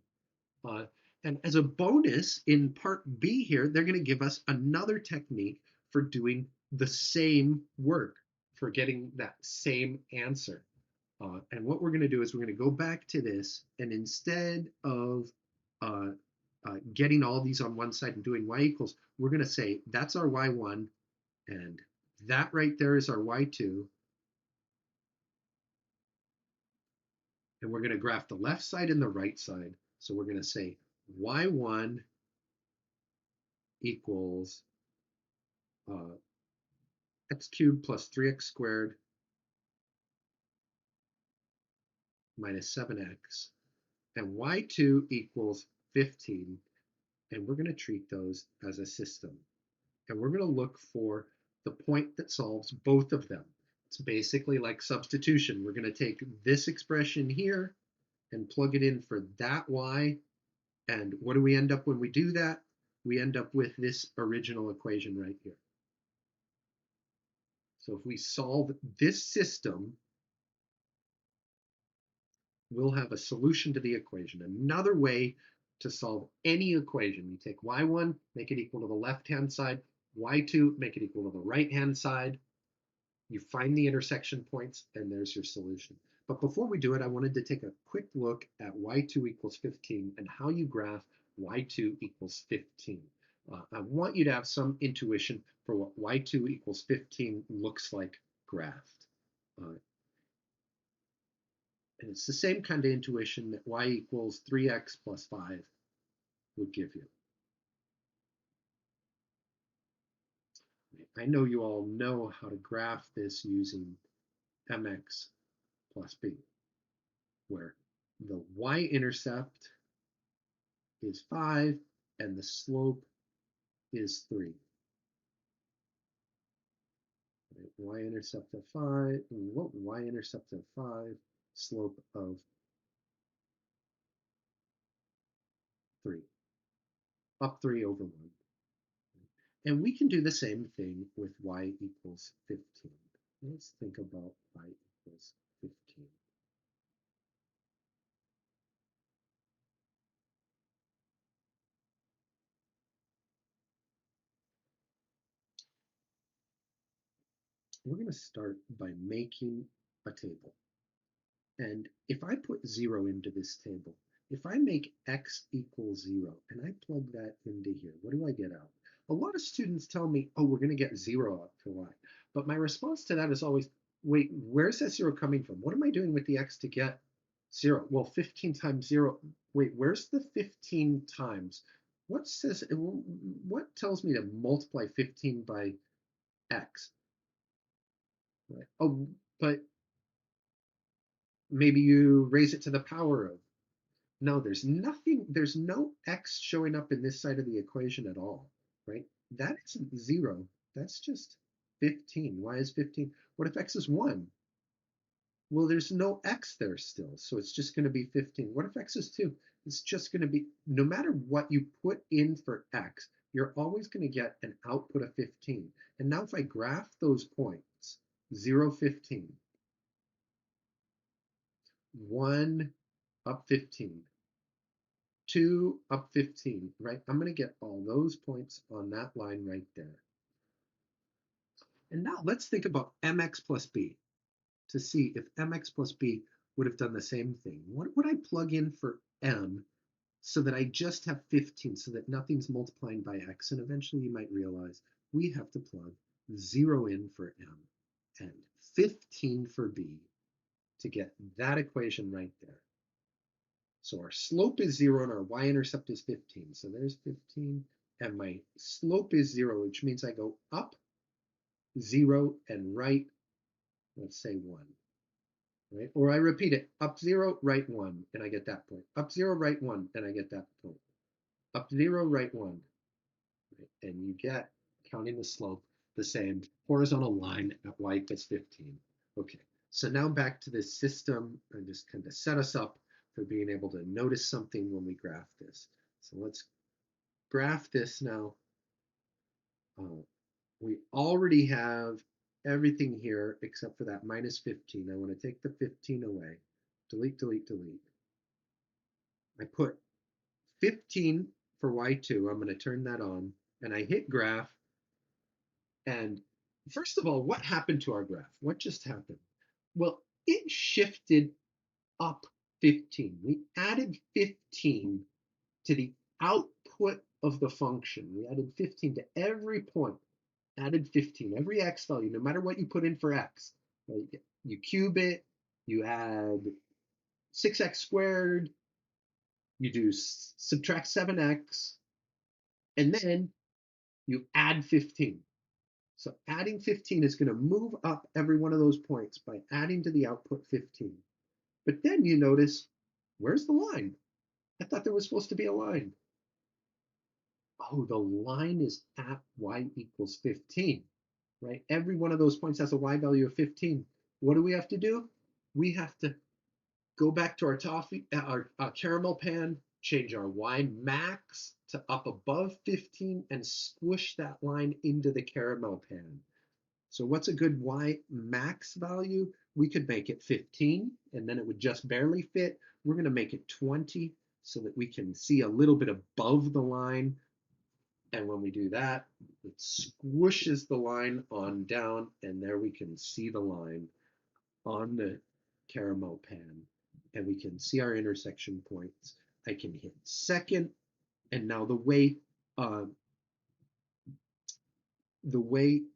Uh, and as a bonus in part B here, they're going to give us another technique for doing the same work, for getting that same answer. And what we're going to do is we're going to go back to this, and instead of uh, getting all these on one side and doing y equals, we're going to say that's our y1, and that right there is our y2, and we're going to graph the left side and the right side. So we're going to say y1 equals uh, x cubed plus 3x squared minus 7x, and y2 equals 15, and we're going to treat those as a system. And we're going to look for the point that solves both of them. It's basically like substitution. We're going to take this expression here and plug it in for that y, and what do we end up when we do that? We end up with this original equation right here. So if we solve this system, we'll have a solution to the equation. Another way to solve any equation, you take y1, make it equal to the left-hand side, y2, make it equal to the right-hand side, you find the intersection points, and there's your solution. But before we do it, I wanted to take a quick look at y2 equals 15 and how you graph y2 equals 15. I want you to have some intuition for what y2 equals 15 looks like graphed. And it's the same kind of intuition that y equals 3x plus 5 would give you. I know you all know how to graph this using mx plus b, where the y-intercept is 5 and the slope is 3. Right? Y-intercept of 5, y-intercept of 5, slope of 3, up 3 over 1. And we can do the same thing with y equals 15. Let's think about y equals 15. We're going to start by making a table. And if I put 0 into this table, if I make x equals 0 and I plug that into here, what do I get out? A lot of students tell me, oh, we're going to get 0 out for y. But my response to that is always, wait, where's that 0 coming from? What am I doing with the x to get 0? Well, 15 times 0. Wait, where's the 15 times? What tells me to multiply 15 by x? Right? Oh, but maybe you raise it to the power of. No, there's nothing, there's no x showing up in this side of the equation at all, right? That isn't 0. That's just 15. Why is 15? What if x is 1? Well, there's no x there still, so it's just going to be 15. What if x is 2? It's just going to be, no matter what you put in for x, you're always going to get an output of 15. And now if I graph those points, 0, 15, 1, up 15, 2, up 15, right? I'm going to get all those points on that line right there. And now let's think about mx plus b to see if mx plus b would have done the same thing. What would I plug in for m so that I just have 15, so that nothing's multiplying by x? And eventually you might realize we have to plug 0 in for m and 15 for b to get that equation right there. So our slope is 0 and our y-intercept is 15. So there's 15. And my slope is 0, which means I go up 0 and right, let's say 1. Right? Or I repeat it, up 0, right 1, and I get that point. Up 0, right 1, and I get that point. Up 0, right 1. Right? And you get, counting the slope, the same horizontal line at y equals 15. Okay, so now back to this system and just kind of set us up for being able to notice something when we graph this. So let's graph this now. We already have everything here except for that minus 15. I want to take the 15 away. Delete, delete, delete. I put 15 for y2. I'm going to turn that on. And I hit graph. And first of all, what happened to our graph? What just happened? Well, it shifted up 15. We added 15 to the output of the function. We added 15 to every point. Added 15, every x value, no matter what you put in for x. Right? You cube it, you add 6x squared, you do subtract 7x, and then you add 15. So adding 15 is going to move up every one of those points by adding to the output 15. But then you notice, where's the line? I thought there was supposed to be a line. Oh, the line is at y equals 15, right? Every one of those points has a y value of 15. What do we have to do? We have to go back to our toffee, our caramel pan, change our y max to up above 15 and squish that line into the caramel pan. So what's a good y max value? We could make it 15 and then it would just barely fit. We're going to make it 20 so that we can see a little bit above the line. And when we do that, it squishes the line on down, and there we can see the line on the caramel pan, and we can see our intersection points. I can hit second, and now the way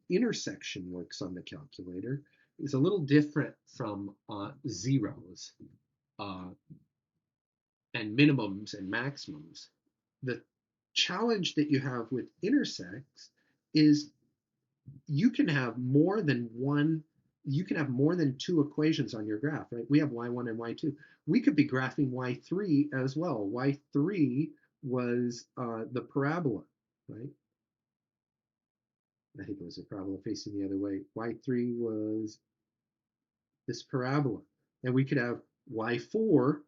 intersection works on the calculator is a little different from zeros and minimums and maximums. The challenge that you have with intersects is you can have more than two equations on your graph, right? We have y1 and y2. We could be graphing y3 as well. Y3 was the parabola, right? I think it was a parabola facing the other way. Y3 was this parabola. And we could have y4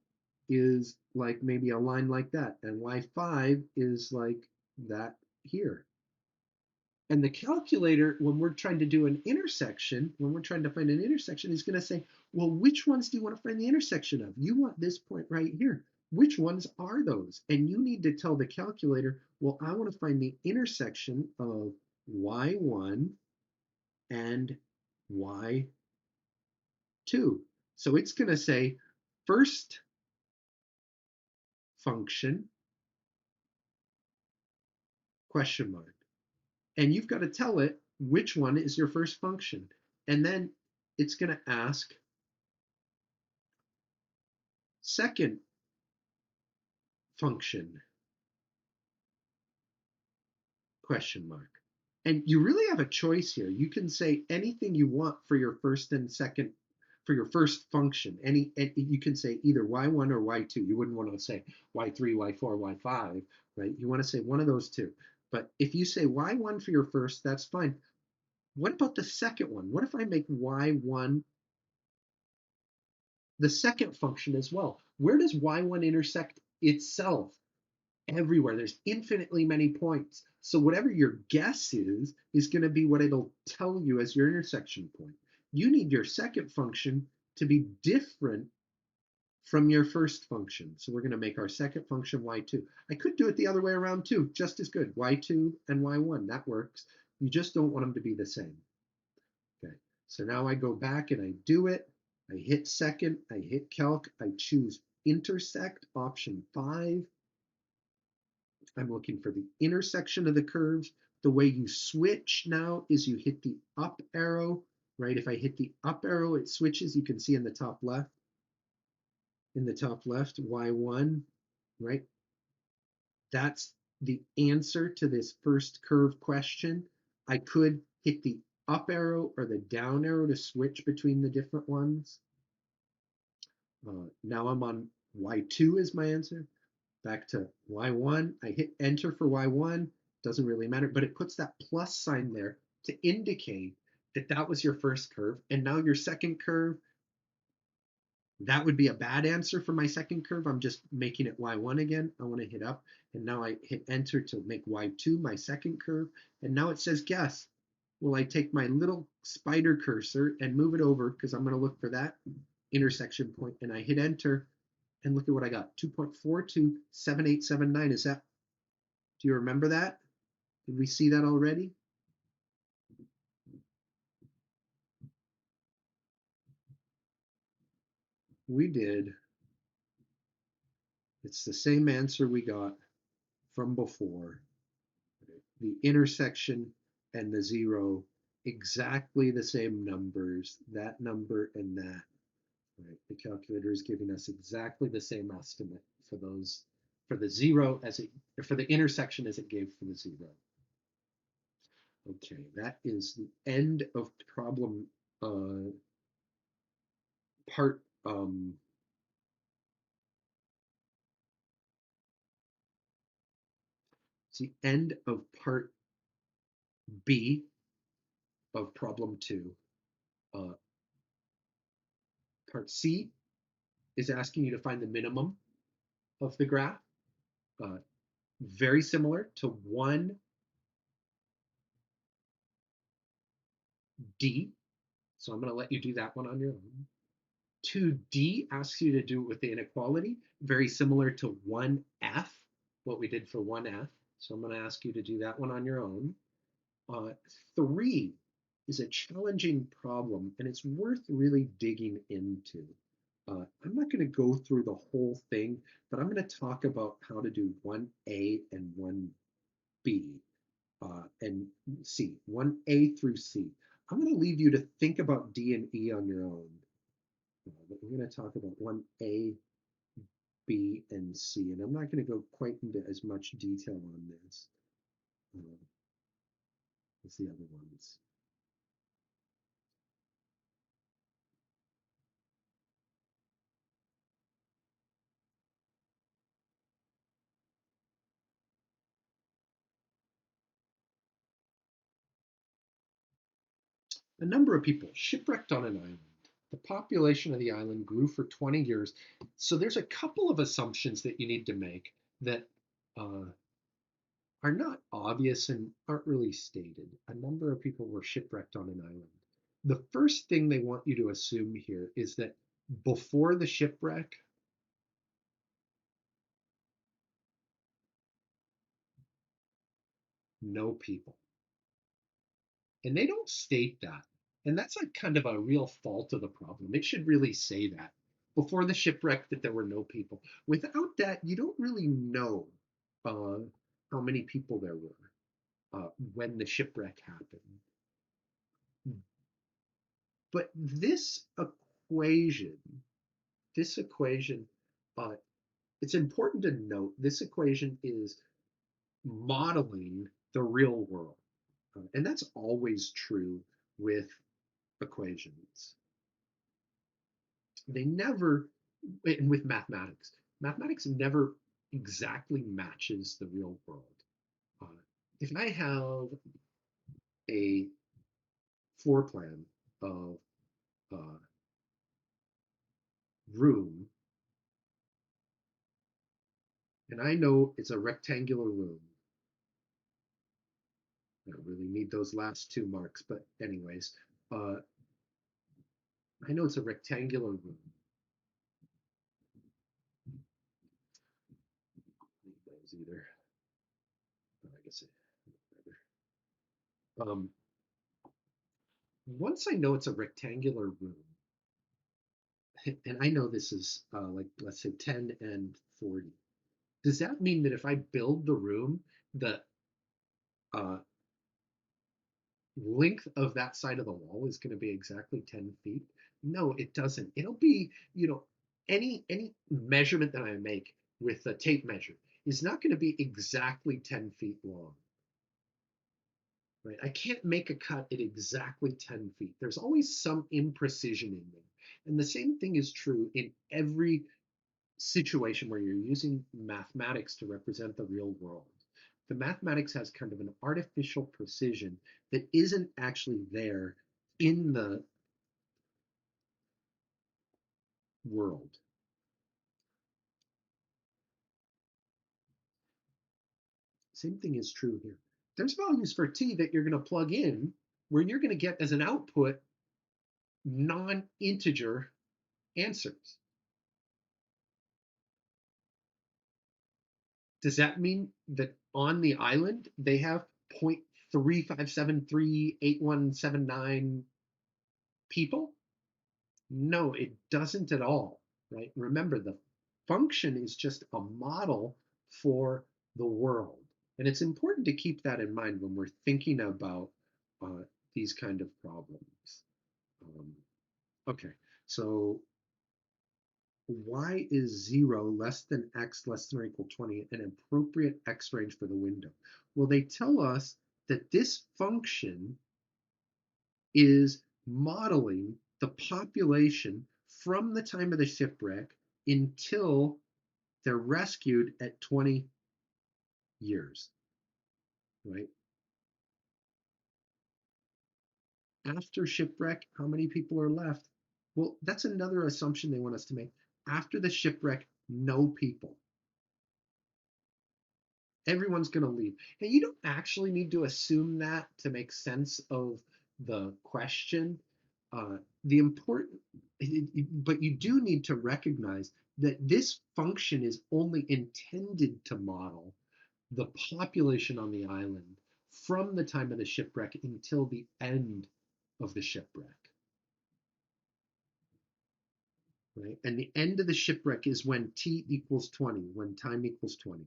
is like maybe a line like that, and y5 is like that here. And the calculator, when we're trying to do an intersection, when we're trying to find an intersection, is going to say, well, which ones do you want to find the intersection of? You want this point right here. Which ones are those? And you need to tell the calculator, well, I want to find the intersection of y1 and y2. So it's going to say first function, question mark. And you've got to tell it which one is your first function. And then it's going to ask second function, question mark. And you really have a choice here. You can say anything you want for your first and second, for your first function. You can say either y1 or y2. You wouldn't want to say y3, y4, y5, right? You want to say one of those two. But if you say y1 for your first, that's fine. What about the second one? What if I make y1 the second function as well? Where does y1 intersect itself? Everywhere. There's infinitely many points. So whatever your guess is going to be what it'll tell you as your intersection point. You need your second function to be different from your first function. So we're going to make our second function y2. I could do it the other way around too, just as good. y2 and y1, that works. You just don't want them to be the same. Okay, so now I go back and I do it. I hit second, I hit calc, I choose intersect, option 5. I'm looking for the intersection of the curves. The way you switch now is you hit the up arrow, right? If I hit the up arrow, it switches. You can see in the top left, y1, right? That's the answer to this first curve question. I could hit the up arrow or the down arrow to switch between the different ones. Now I'm on y2 is my answer. Back to y1. I hit enter for y1. Doesn't really matter, but it puts that plus sign there to indicate that that was your first curve. And now your second curve, That would be a bad answer for my second curve. I'm just making it y1 again. I want to hit up, and now I hit enter to make y2 my second curve. And now it says guess. Well, I take my little spider cursor and move it over because I'm going to look for that intersection point, and I hit enter, and look at what I got, 2.427879. Is that, do you remember that? Did we see that already? We did. It's the same answer we got from before. The intersection and the zero, exactly the same numbers, that number and that. Right? The calculator is giving us exactly the same estimate for those, for the zero as it, for the intersection as it gave for the zero. Okay, that is the end of problem part. It's the end of part B of problem two. Uh, Part C is asking you to find the minimum of the graph. Uh, Very similar to 1D. So I'm going to let you do that one on your own. 2D asks you to do it with the inequality, very similar to 1F, what we did for 1F. So I'm going to ask you to do that one on your own. 3 is a challenging problem, and it's worth really digging into. I'm not going to go through the whole thing, but I'm going to talk about how to do 1A and 1B and C, 1A through C. I'm going to leave you to think about D and E on your own. But we're going to talk about 1A, B, and C, and I'm not going to go quite into as much detail on this as the other ones. A number of people shipwrecked on an island. The population of the island grew for 20 years. So there's a couple of assumptions that you need to make that uh, are not obvious and aren't really stated. A number of people were shipwrecked on an island. The first thing they want you to assume here is that before the shipwreck, no people. And they don't state that. And that's like kind of a real fault of the problem. It should really say that before the shipwreck that there were no people. Without that, you don't really know uh, how many people there were when the shipwreck happened. But equation, this equation, uh, it's important to note this equation is modeling the real world. And that's always true with equations. They never, and with mathematics, mathematics never exactly matches the real world. Uh, if I have a floor plan of a room, and I know it's a rectangular room, I don't really need those last two marks, but anyways, uh, I know it's a rectangular room. Need those either. I guess it, once I know it's a rectangular room, and I know this is like, let's say 10 and 40. Does that mean that if I build the room, the uh, length of that side of the wall is going to be exactly 10 feet? No, it doesn't. It'll be, any measurement that I make with a tape measure is not going to be exactly 10 feet long. Right? I can't make a cut at exactly 10 feet. There's always some imprecision in them. And the same thing is true in every situation where you're using mathematics to represent the real world. The mathematics has kind of an artificial precision that isn't actually there in the world. Same thing is true here. There's values for t that you're going to plug in where you're going to get as an output non-integer answers. Does that mean that on the island they have 0.35738179 people? No, it doesn't at all, right? Remember, the function is just a model for the world. And it's important to keep that in mind when we're thinking about uh, these kind of problems. Um, okay, so y is 0 less than x less than or equal 20, an appropriate x range for the window. Well, they tell us that this function is modeling the population from the time of the shipwreck until they're rescued at 20 years, right? After shipwreck, how many people are left? Well, that's another assumption they want us to make. After the shipwreck, no people. Everyone's going to leave. And you don't actually need to assume that to make sense of the question. The important, but you do need to recognize that this function is only intended to model the population on the island from the time of the shipwreck until the end of the shipwreck, right? And the end of the shipwreck is when t equals 20, when time equals 20.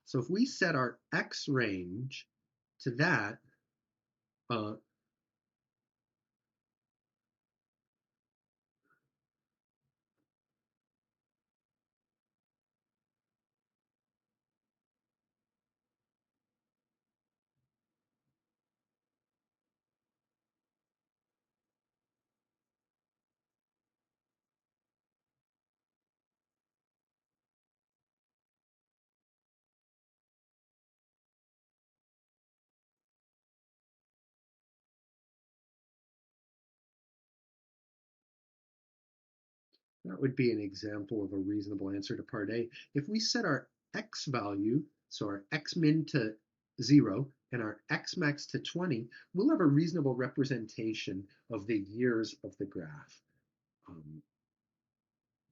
So if we set our x range to that, uh, that would be an example of a reasonable answer to part A. If we set our x value, so our x min to 0 and our x max to 20, we'll have a reasonable representation of the years of the graph. Um,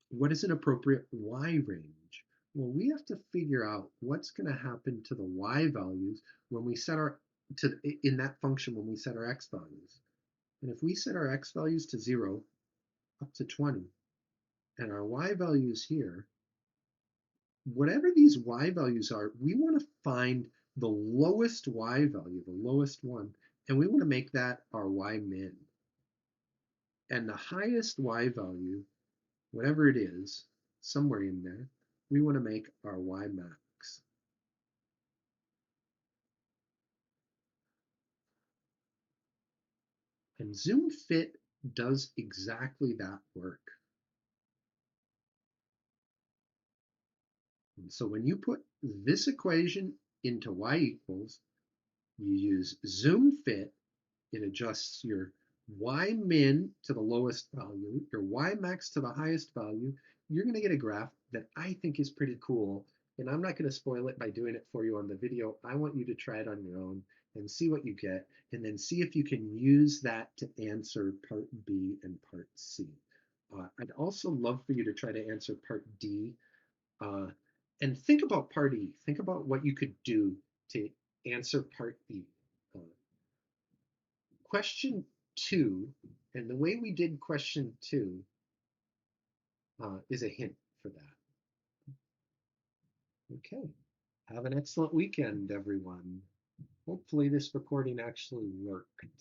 what is an appropriate y range? Well, we have to figure out what's going to happen to the y values when we set our in that function when we set our x values. And if we set our x values to 0 up to 20 and our y values here, whatever these y values are, we want to find the lowest y value, the lowest one, and we want to make that our y min. And the highest y value, whatever it is, somewhere in there, we want to make our y max. And zoom fit does exactly that work. And so when you put this equation into y equals, you use zoom fit, it adjusts your y min to the lowest value, your y max to the highest value. You're going to get a graph that I think is pretty cool. And I'm not going to spoil it by doing it for you on the video. I want you to try it on your own and see what you get, and then see if you can use that to answer part B and part C. I'd also love for you to try to answer part D. Uh, and think about part E. Think about what you could do to answer part E. Uh, question 2, and the way we did question 2 is a hint for that. Okay. Have an excellent weekend, everyone. Hopefully this recording actually worked.